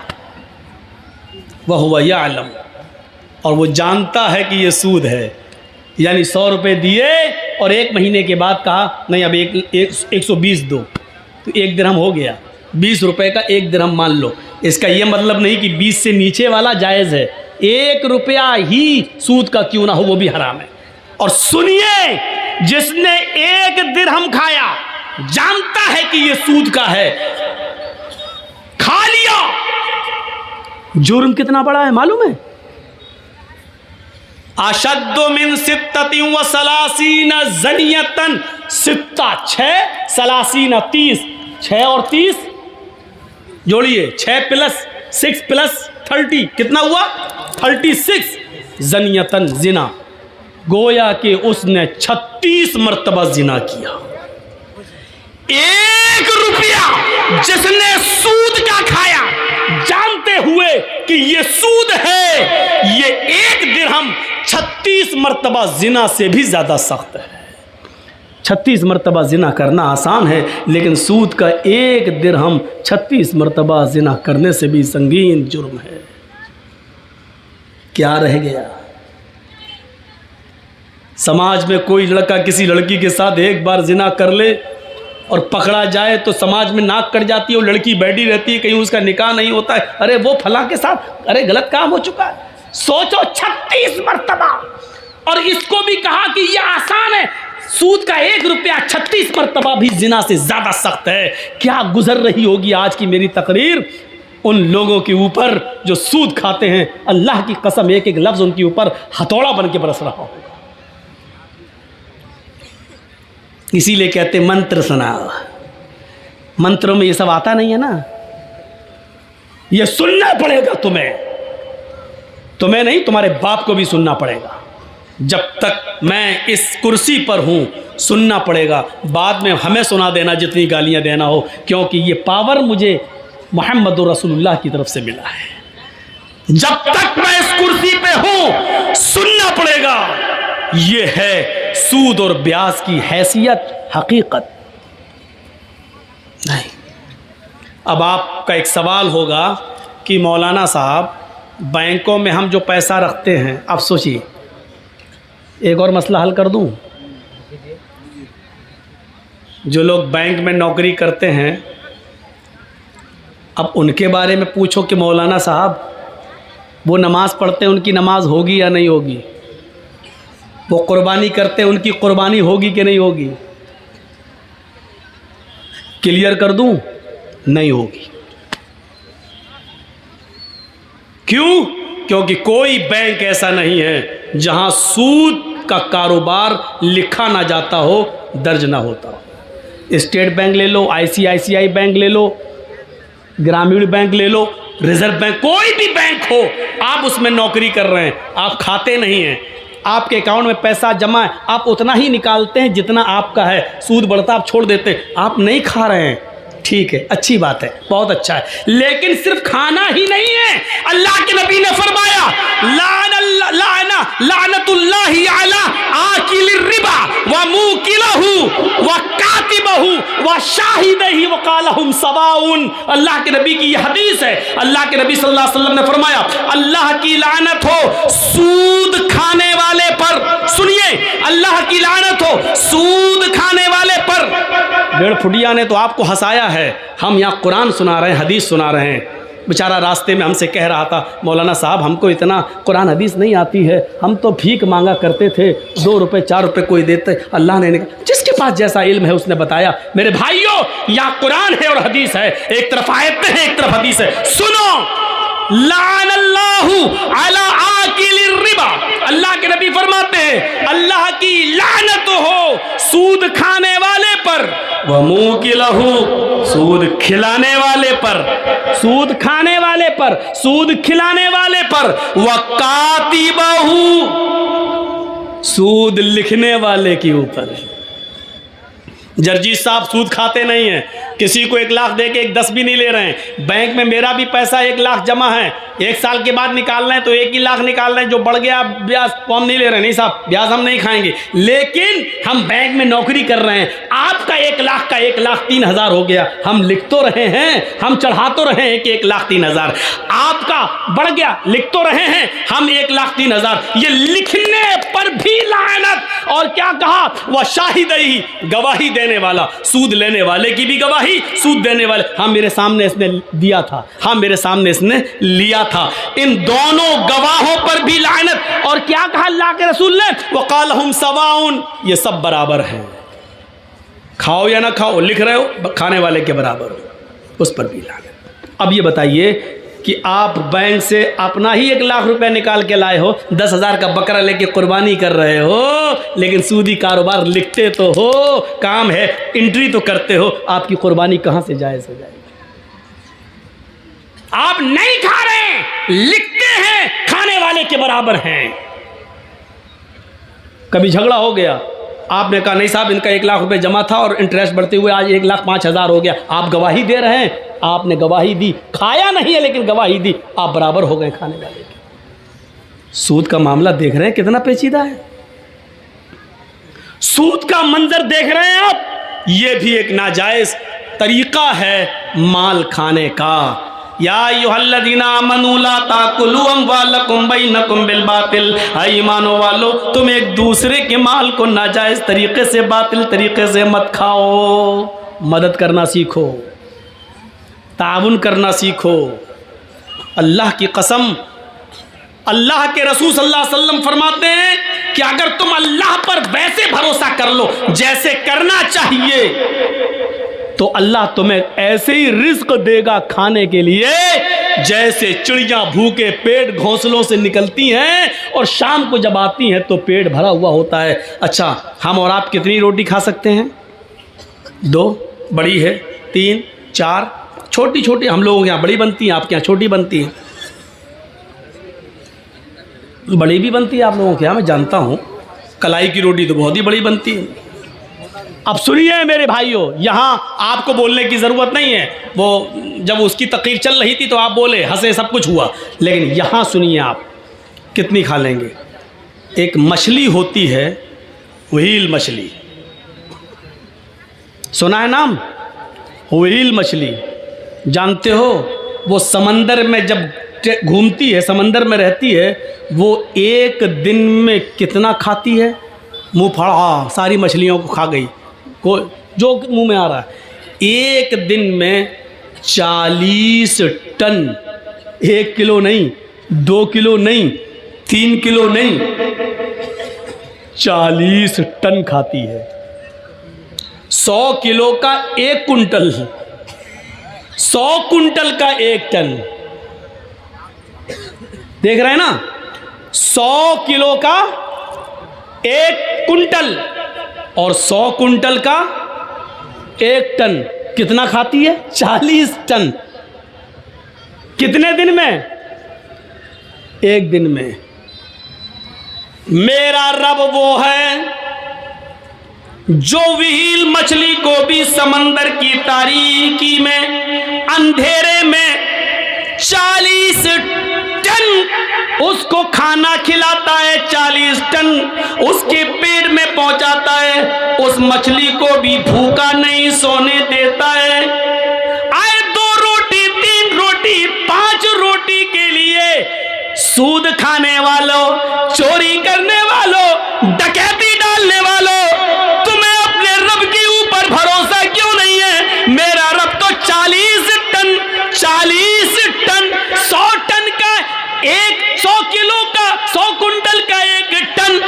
वह हुआ यअलम, और वो जानता है कि ये सूद है। यानी 100 रुपये दिए और 1 महीने के बाद कहा नहीं अब 120 दो, तो 1 दिरहम हो गया। 20 रुपये का 1 दिरहम मान लो। इसका ये मतलब नहीं कि 20 से नीचे वाला जायज़ है, 1 रुपया ही सूद का क्यों ना हो वो भी हराम है। और सुनिए, जिसने 1 दिरहम खाया जानता है कि ये सूद का है, खा लिया, जुर्म कितना बड़ा है मालूम है? अशद्दु मिन सित्ततिन व सलासीन ज़नियतन। सित्ता 6, सलासीन 30, 6 और 30 जोड़िए, 6 + 6 + 30 कितना हुआ? 36 ज़नियतन, जिना। गोया कि उसने 36 मरतबा जिना किया। 1 रुपया जिसने सूद का खाया जानते हुए कि ये सूद है, ये 1 दिरहम 36 मरतबा जिना से भी ज़्यादा सख्त है। 36 मरतबा जिना करना आसान है, लेकिन सूद का 1 दिरहम 36 मरतबा जिना करने से भी संगीन जुर्म है। क्या रह गया? समाज में कोई लड़का किसी लड़की के साथ एक बार जिना कर ले और पकड़ा जाए तो समाज में नाक कट जाती है, वो लड़की बैठी रहती है, कहीं उसका निकाह नहीं होता है, अरे वो फला के साथ, अरे गलत काम हो चुका है। सोचो 36 मरतबा, और इसको भी कहा कि यह आसान है। सूद का 1 रुपया 36 मरतबा भी जिना से ज़्यादा सख्त है। क्या गुजर रही होगी आज की मेरी तकरीर उन लोगों के ऊपर जो सूद खाते हैं। अल्लाह की कसम, एक एक लफ्ज़ उनके ऊपर हथौड़ा बन के बरस रहा होगा। इसीलिए कहते मंत्र सुना। मंत्रों में ये सब आता नहीं है ना, ये सुनना पड़ेगा तुम्हें नहीं, तुम्हारे बाप को भी सुनना पड़ेगा। जब तक मैं इस कुर्सी पर हूं सुनना पड़ेगा। बाद में हमें सुना देना जितनी गालियां देना हो, क्योंकि ये पावर मुझे मोहम्मद रसूलुल्लाह की तरफ से मिला है। जब तक मैं इस कुर्सी पे हूं सुनना पड़ेगा। ये है सूद और ब्याज की हैसियत, हकीकत नहीं। अब आपका एक सवाल होगा कि मौलाना साहब बैंकों में हम जो पैसा रखते हैं, अब सोचिए, एक और मसला हल कर दूं। जो लोग बैंक में नौकरी करते हैं, अब उनके बारे में पूछो कि मौलाना साहब वो नमाज़ पढ़ते हैं, उनकी नमाज होगी या नहीं होगी? वो कुर्बानी करते हैं, उनकी कुर्बानी होगी कि नहीं होगी? क्लियर कर दूं, नहीं होगी। क्यों? क्योंकि कोई बैंक ऐसा नहीं है जहां सूद का कारोबार लिखा ना जाता हो, दर्ज ना होता हो। स्टेट बैंक ले लो, ICICI बैंक ले लो, ग्रामीण बैंक ले लो, रिजर्व बैंक, कोई भी बैंक हो, आप उसमें नौकरी कर रहे हैं, आप खाते नहीं हैं, आपके अकाउंट में पैसा जमा है, आप उतना ही निकालते हैं जितना आपका है, सूद बढ़ता आप छोड़ देते हैं, आप नहीं खा रहे हैं, ठीक है, अच्छी बात है, बहुत अच्छा है। लेकिन सिर्फ खाना ही नहीं है, अल्लाह के नबी ने फरमाया लानतुल्लाहि अला आकिलिर रिबा व मुकिलहु व कातिबहु व शाहिदही व क़ालहुम सवाउन। अल्लाह के नबी की यह हदीस है। अल्लाह के नबी सल्लल्लाहु अलैहि वसल्लम ने फरमाया, अल्लाह की लानत हो सूद खाने वाले पर। सुनिए, अल्लाह की लानत हो सूद खाने वाले पर। डेढ़ फुटिया ने तो आपको हंसाया है, हम यहाँ कुरान सुना रहे हैं, हदीस सुना रहे हैं। बेचारा रास्ते में हमसे कह रहा था, मौलाना साहब हमको इतना कुरान हदीस नहीं आती है, हम तो भीख मांगा करते थे, 2 रुपए 4 रुपए कोई देते। अल्लाह ने जिसके पास जैसा इल्म है उसने बताया। मेरे भाइयों, यहाँ कुरान है और हदीस है, एक तरफ आयतें हैं, एक तरफ हदीस है। सुनो, लानल्लाहु अला आकिलिर रिबा, अल्लाह के नबी फरमाते हैं अल्लाह की लानत हो सूद खाने वाले पर, व मुकिलहु, सूद खिलाने वाले पर, सूद खाने वाले पर, सूद खिलाने वाले पर, व कातिबहु, सूद लिखने वाले के ऊपर। जर्जी साहब सूद खाते नहीं हैं, किसी को 1 लाख दे के 1 10 भी नहीं ले रहे हैं। बैंक में मेरा भी पैसा 1 लाख जमा है, 1 साल के बाद निकालना है तो 1 ही लाख निकाल रहे हैं, जो बढ़ गया ब्याज तो हम नहीं ले रहे। नहीं साहब, ब्याज हम नहीं खाएंगे, लेकिन हम बैंक में नौकरी कर रहे हैं। आपका 1 लाख का 1,03,000 हो गया, हम लिख तो रहे हैं, हम चढ़ा तो रहे हैं कि 1,03,000, आपका बढ़ गया, लिख तो रहे हैं हम 1,03,000। ये लिखने पर भी लानत। और क्या कहा? वह शाहिदही, गवाही देने वाला, सूद लेने वाले की भी गवाही, सूद देने वाले, हाँ मेरे सामने इसने दिया था, हाँ मेरे सामने इसने लिया था, इन दोनों गवाहों पर भी लानत। और क्या कहा अल्लाह के रसूल ने? वक़ालहुम सवाउन, ये सब बराबर हैं, खाओ या ना खाओ, लिख रहे हो खाने वाले के बराबर हो, उस पर भी लानत। अब ये बताइए कि आप बैंक से अपना ही 1 लाख रुपए निकाल के लाए हो, 10,000 का बकरा लेके कुर्बानी कर रहे हो, लेकिन सूदी कारोबार लिखते तो हो, काम है, एंट्री तो करते हो, आपकी कुर्बानी कहां से जायज हो जाएगी? आप नहीं खा रहे, लिखते हैं, खाने वाले के बराबर हैं। कभी झगड़ा हो गया, आपने कहा नहीं साहब इनका 1 लाख रुपए जमा था और इंटरेस्ट बढ़ते हुए आज 1,05,000 हो गया, आप गवाही दे रहे हैं, आपने गवाही दी, खाया नहीं है लेकिन गवाही दी, आप बराबर हो गए खाने वाले के। सूद का मामला देख रहे हैं कितना पेचीदा है, सूद का मंजर देख रहे हैं आप, ये भी एक नाजायज तरीका है माल खाने का। या अय्युहल्लज़ीना आमनू ला ताकुलू अम्वालकुम बैनकुम बिल बातिल, ईमानो वालो तुम एक दूसरे के माल को नाजायज तरीके से, बातिल तरीके से मत खाओ। मदद करना सीखो, ताउन करना सीखो। अल्लाह की कसम, अल्लाह के रसूल सल्लल्लाहु अलैहि वसल्लम फरमाते हैं कि अगर तुम अल्लाह पर वैसे भरोसा कर लो जैसे करना चाहिए, तो अल्लाह तुम्हें ऐसे ही रिज्क देगा खाने के लिए जैसे चिड़िया भूखे पेट घोंसलों से निकलती हैं और शाम को जब आती हैं तो पेट भरा हुआ होता है। अच्छा, हम और आप कितनी रोटी खा सकते हैं? 2 बड़ी है, 3 4 छोटी छोटी, हम लोगों के यहाँ बड़ी बनती हैं, आपके यहाँ छोटी बनती है, बड़ी भी बनती है आप लोगों के यहाँ, मैं जानता हूँ। कलाई की रोटी तो बहुत ही बड़ी बनती है। अब सुनिए मेरे भाइयों, यहाँ आपको बोलने की ज़रूरत नहीं है, वो जब उसकी तकरीर चल रही थी तो आप बोले, हंसे, सब कुछ हुआ, लेकिन यहाँ सुनिए आप कितनी खा लेंगे। एक मछली होती है, व्हेल मछली, सुना है नाम? व्हेल मछली जानते हो? वो समंदर में जब घूमती है, समंदर में रहती है, वो एक दिन में कितना खाती है? मुंह फाड़ा सारी मछलियों को खा गई, को जो मुंह में आ रहा है। एक दिन में 40 टन, 1 किलो नहीं, 2 किलो नहीं, 3 किलो नहीं, 40 टन खाती है। 100 किलो का 1 कुंटल, 100 कुंटल का 1 टन। देख रहे हैं ना, 100 किलो का 1 कुंटल और 100 कुंटल का 1 टन कितना खाती है? 40 टन। कितने दिन में? एक दिन में। मेरा रब वो है जो व्हील मछली को भी समंदर की तारीकी में, अंधेरे में 40 टन उसको खाना खिलाता है, 40 टन उसके पेट में पहुंचाता है। उस मछली को भी भूखा नहीं सोने देता है। आए 2 रोटी, 3 रोटी, 5 रोटी के लिए सूद खाने वालों, चोरी करने वालों, डकैती डालने वालों, तुम्हें अपने रब के ऊपर भरोसा क्यों नहीं है? मेरा रब तो 40 टन, 100 टन का 100 किलो का, 100 कुंटल का 1 टन,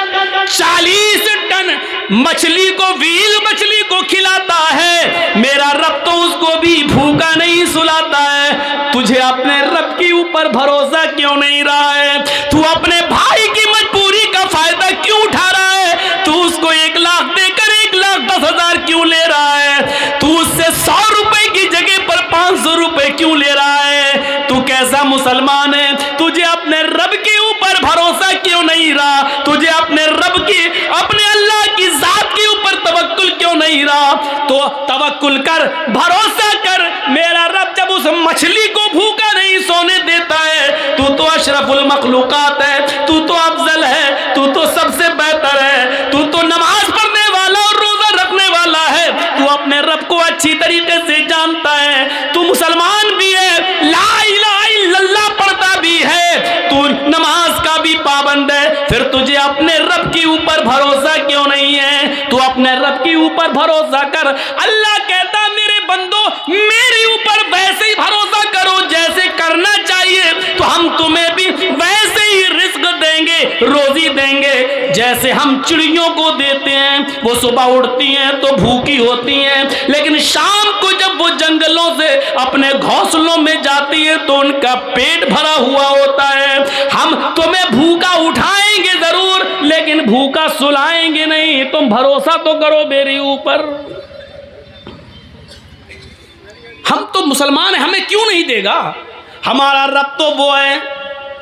40 टन मछली को, व्हील मछली को खिलाता है। मेरा रब तो उसको भी भूखा नहीं सुलाता है। तुझे अपने रब के ऊपर भरोसा क्यों नहीं रहा है? तू अपने भाई की मजबूरी का फायदा क्यों उठा रहा है? तू उसको 1 लाख देकर 1,10,000 क्यों ले रहा है? तू उससे 100 रुपए की जगह पर 500 रुपए क्यों ले रहा है? तू कैसा मुसलमान है? तुझे अपने रब के ऊपर भरोसा क्यों नहीं रहा? तुझे अपने रब की, अपने अल्लाह की जात के ऊपर तवक्कुल क्यों नहीं रहा? तो तवक्कुल कर, भरोसा कर। मेरा रब जब उस मछली को भूखा नहीं सोने देता है, तू तो अशरफुल मखलूकात है, तू तो अफजल है, तू तो सबसे बेहतर है, तू तो नमाज पढ़ने वाला और रोजा रखने वाला है, तू अपने रब को अच्छी तरीके से जानता है, तू मुसलमान भी है, ला इलाहा इल्लल्लाह पढ़ता भी है, तू नमाज का भी पाबंद है, फिर तुझे अपने रब के ऊपर भरोसा क्यों नहीं है? तू अपने रब के ऊपर भरोसा कर। अल्लाह कहता मेरे बंदो मेरे ऊपर वैसे ही भरोसा करो जैसे करना चाहिए, तो हम तुम्हें भी वैसे ही रिस्क देंगे, रोजी देंगे, जैसे हम चिड़ियों को देते हैं। वो सुबह उड़ती हैं तो भूखी होती हैं, लेकिन शाम को जब वो जंगलों से अपने घोंसलों में जाती है तो उनका पेट भरा हुआ होता है। हम तुम्हें भूखा उठाएंगे जरूर, लेकिन भूखा सुलाएंगे नहीं। तुम भरोसा तो करो मेरे ऊपर। हम तो मुसलमान हैं, हमें क्यों नहीं देगा? हमारा रब तो वो है,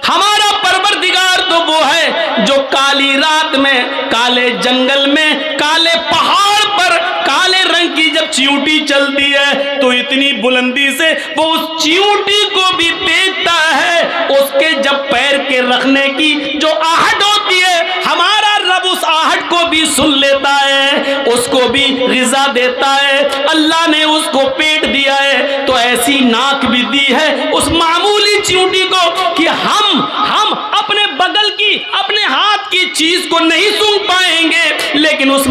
हमारा परवरदिगार तो वो है जो काली रात में, काले जंगल में, काले पहाड़ पर काले रंग की जब चींटी चलती है तो इतनी बुलंदी से वो उस चींटी को भी देखता है। उसके जब पैर के रखने की जो आहट होती है, हमारा रब उस आहट को भी सुन लेता है, उसको भी ग़िज़ा देता है। अल्लाह ने उसको पेट दिया है तो ऐसी नाक भी दी है उस मामूली चींटी को कि हम अपने बगल की, अपने हाथ की चीज को नहीं सूंघ पाएंगे, लेकिन उस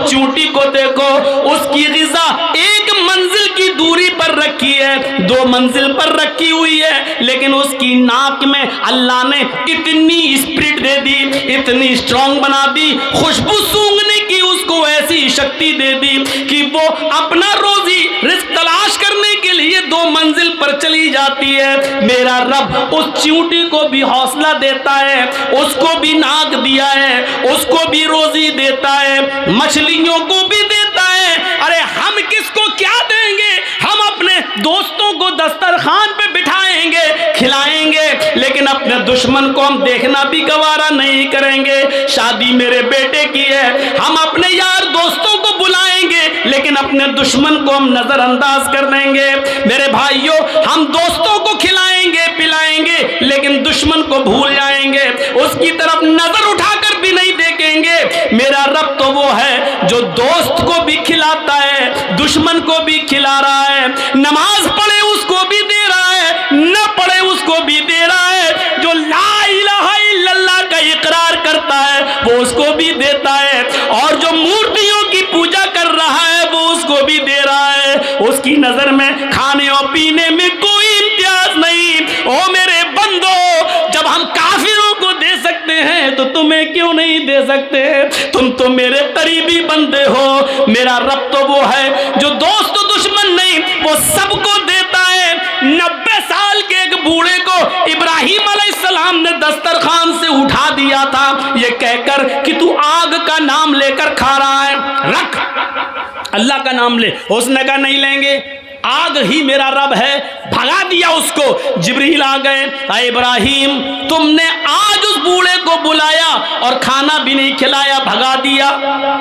चींटी को देखो, उसकी ग़िज़ा 1 मंजिल की दूरी पर रखी है, 2 मंजिल पर रखी हुई है, लेकिन उसकी नाक में अल्लाह ने इतनी स्पिरिट दे दी, इतनी स्ट्रॉन्ग बना दी, खुशबू सूंघने की उसको ऐसी शक्ति दे दी कि वो अपना रोजी रिस्क तलाश करने के लिए 2 मंजिल पर चली जाती है। मेरा रब उस चींटी को भी हौसला देता है, उसको भी नाक दिया है, उसको भी रोजी देता है, मछलियों को भी देता है। अरे हम किसको क्या देंगे? हम अपने दोस्तों को दस्तरखान पे बिठाएंगे, खिलाएंगे, लेकिन अपने दुश्मन को हम देखना भी गवारा नहीं करेंगे। शादी मेरे बेटे की है, हम अपने यार दोस्तों को बुलाएंगे, लेकिन अपने दुश्मन को हम नजरअंदाज कर देंगे। मेरे भाइयों, हम दोस्तों को खिलाएंगे, पिलाएंगे, लेकिन दुश्मन को भूल जाएंगे, उसकी तरफ नजर उठाकर भी नहीं देखेंगे। मेरा रब तो वो है जो दोस्त को भी खिलाता है, दुश्मन को भी खिला रहा है, नमाज पढ़े उसको भी दे रहा है, न पढ़े उसको भी दे रहा है, करता है वो उसको भी देता है, और जो मूर्तियों की पूजा कर रहा है वो उसको भी दे रहा है। उसकी नजर में खाने और पीने में कोई इम्तियाज नहीं। ओ मेरे बंदो, जब हम काफिरों को दे सकते हैं तो तुम्हें क्यों नहीं दे सकते? तुम तो मेरे करीबी बंदे हो। मेरा रब तो वो है जो दोस्त दुश्मन नहीं, वो सबको देता है। 90 साल के एक बूढ़े को इब्राहिम अलैहिस्सलाम ने दस्तरखान से उठा दिया था ये कहकर कि तू आग का नाम लेकर खा रहा है, रख अल्लाह का नाम ले। उसने कहा नहीं लेंगे, आग ही मेरा रब है। भगा दिया उसको। जिब्रील आ गए, अरे इब्राहिम तुमने आज उस बूढ़े को बुलाया और खाना भी नहीं खिलाया, भगा दिया,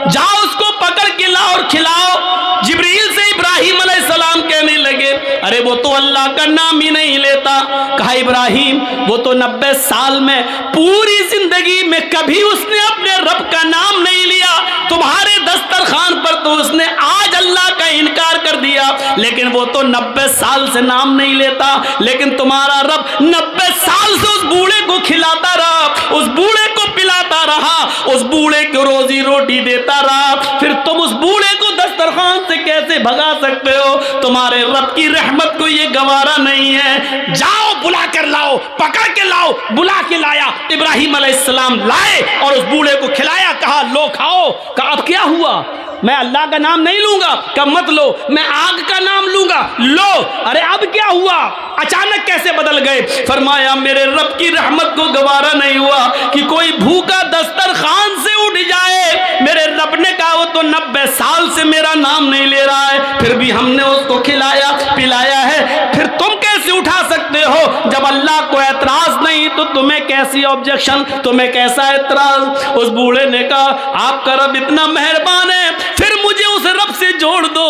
जाओ उसको पकड़ के लाओ और खिलाओ। जिब्रील से इब्राहिम अलैहिस्सलाम कहने लगे, अरे वो तो अल्लाह का नाम ही नहीं लेता। कहा इब्राहिम वो तो 90 साल में पूरी जिंदगी में कभी उसने अपने रब का नाम नहीं लिया। तुम्हारे दस्तरखान पर तो उसने आज अल्लाह का इनकार कर दिया, लेकिन वो तो 90 साल से नाम नहीं लेता। लेकिन तुम्हारा रब 90 साल से उस बूढ़े को खिलाता रहा, उस बूढ़े को पिलाता रहा, उस बूढ़े को रोजी रोटी देता रहा। फिर तुम उस बूढ़े को दस्तरखान से कैसे भगा सकते हो? तुम्हारे रब की रहमत को ये गवारा नहीं है। जाओ बुला कर लाओ, पकड़ के लाओ। बुला के लाया, इब्राहिम अलैहिस्सलाम लाए और उस बूढ़े को खिलाया। कहा लो खाओ। कहा अब क्या हुआ? मैं अल्लाह का नाम नहीं लूंगा। कहा मत लो, मैं आग का नाम लूंगा। लो। अरे अब क्या हुआ? अचानक कैसे बदल गए? फरमाया मेरे रब की रहमत को गवारा नहीं हुआ कि कोई भूखा दस्तरखान से उठ जाए। मेरे रब ने कहा वो तो 90 साल से मेरा नाम नहीं ले रहा है, फिर भी हमने उसको खिलाया पिलाया है। फिर तुम कैसे उठा सकते हो? जब अल्लाह को एतराज नहीं तो तुम्हें कैसी ऑब्जेक्शन, तुम्हें कैसा एतराज? उस बूढ़े ने कहा आपका रब इतना मेहरबान है, फिर मुझे उस रब से जोड़ दो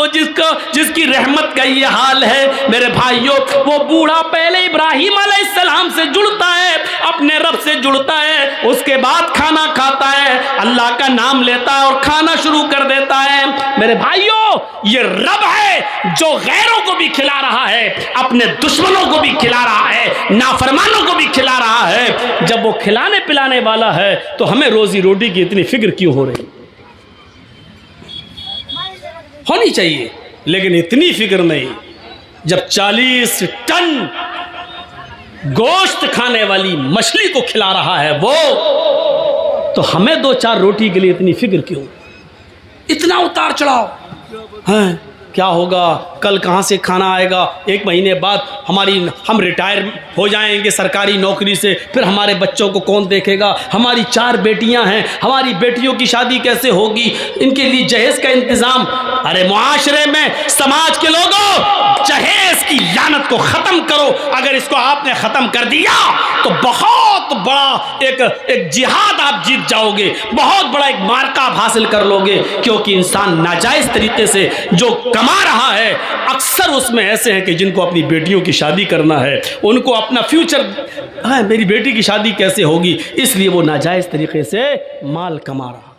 जिसकी रहमत का ये हाल है। मेरे भाइयों, वो बूढ़ा पहले इब्राहिम अलैहिस्सलाम से जुड़ता है, अपने रब से जुड़ता है, उसके बाद खाना खाता है, अल्लाह का नाम लेता है और खाना शुरू कर देता है। मेरे भाइयों, ये रब है जो गैरों को भी खिला रहा है, अपने दुश्मनों को भी खिला रहा है, नाफरमानों को भी खिला रहा है। जब वो खिलाने पिलाने वाला है तो हमें रोजी रोटी की इतनी फिक्र क्यों हो रही? होनी चाहिए, लेकिन इतनी फिक्र नहीं। जब 40 टन गोश्त खाने वाली मछली को खिला रहा है वो, तो हमें 2-4 रोटी के लिए इतनी फिक्र क्यों? इतना उतार चढ़ाव है? क्या होगा? कल कहाँ से खाना आएगा? 1 महीने बाद हम रिटायर हो जाएंगे सरकारी नौकरी से, फिर हमारे बच्चों को कौन देखेगा? हमारी 4 बेटियां हैं, हमारी बेटियों की शादी कैसे होगी? इनके लिए जहेज का इंतजाम। अरे मुआशरे में समाज के लोगों, जहेज की लानत को खत्म करो। अगर इसको आपने खत्म कर दिया तो बहुत बड़ा एक जिहाद आप जीत जाओगे, बहुत बड़ा एक मार्का आप हासिल कर लोगे। क्योंकि इंसान नाजायज तरीके से जो कमा रहा है, अक्सर उसमें ऐसे हैं कि जिनको अपनी बेटियों की शादी करना है, उनको अपना फ्यूचर, मेरी बेटी की शादी कैसे होगी, इसलिए वो नाजायज तरीके से माल कमा रहा है।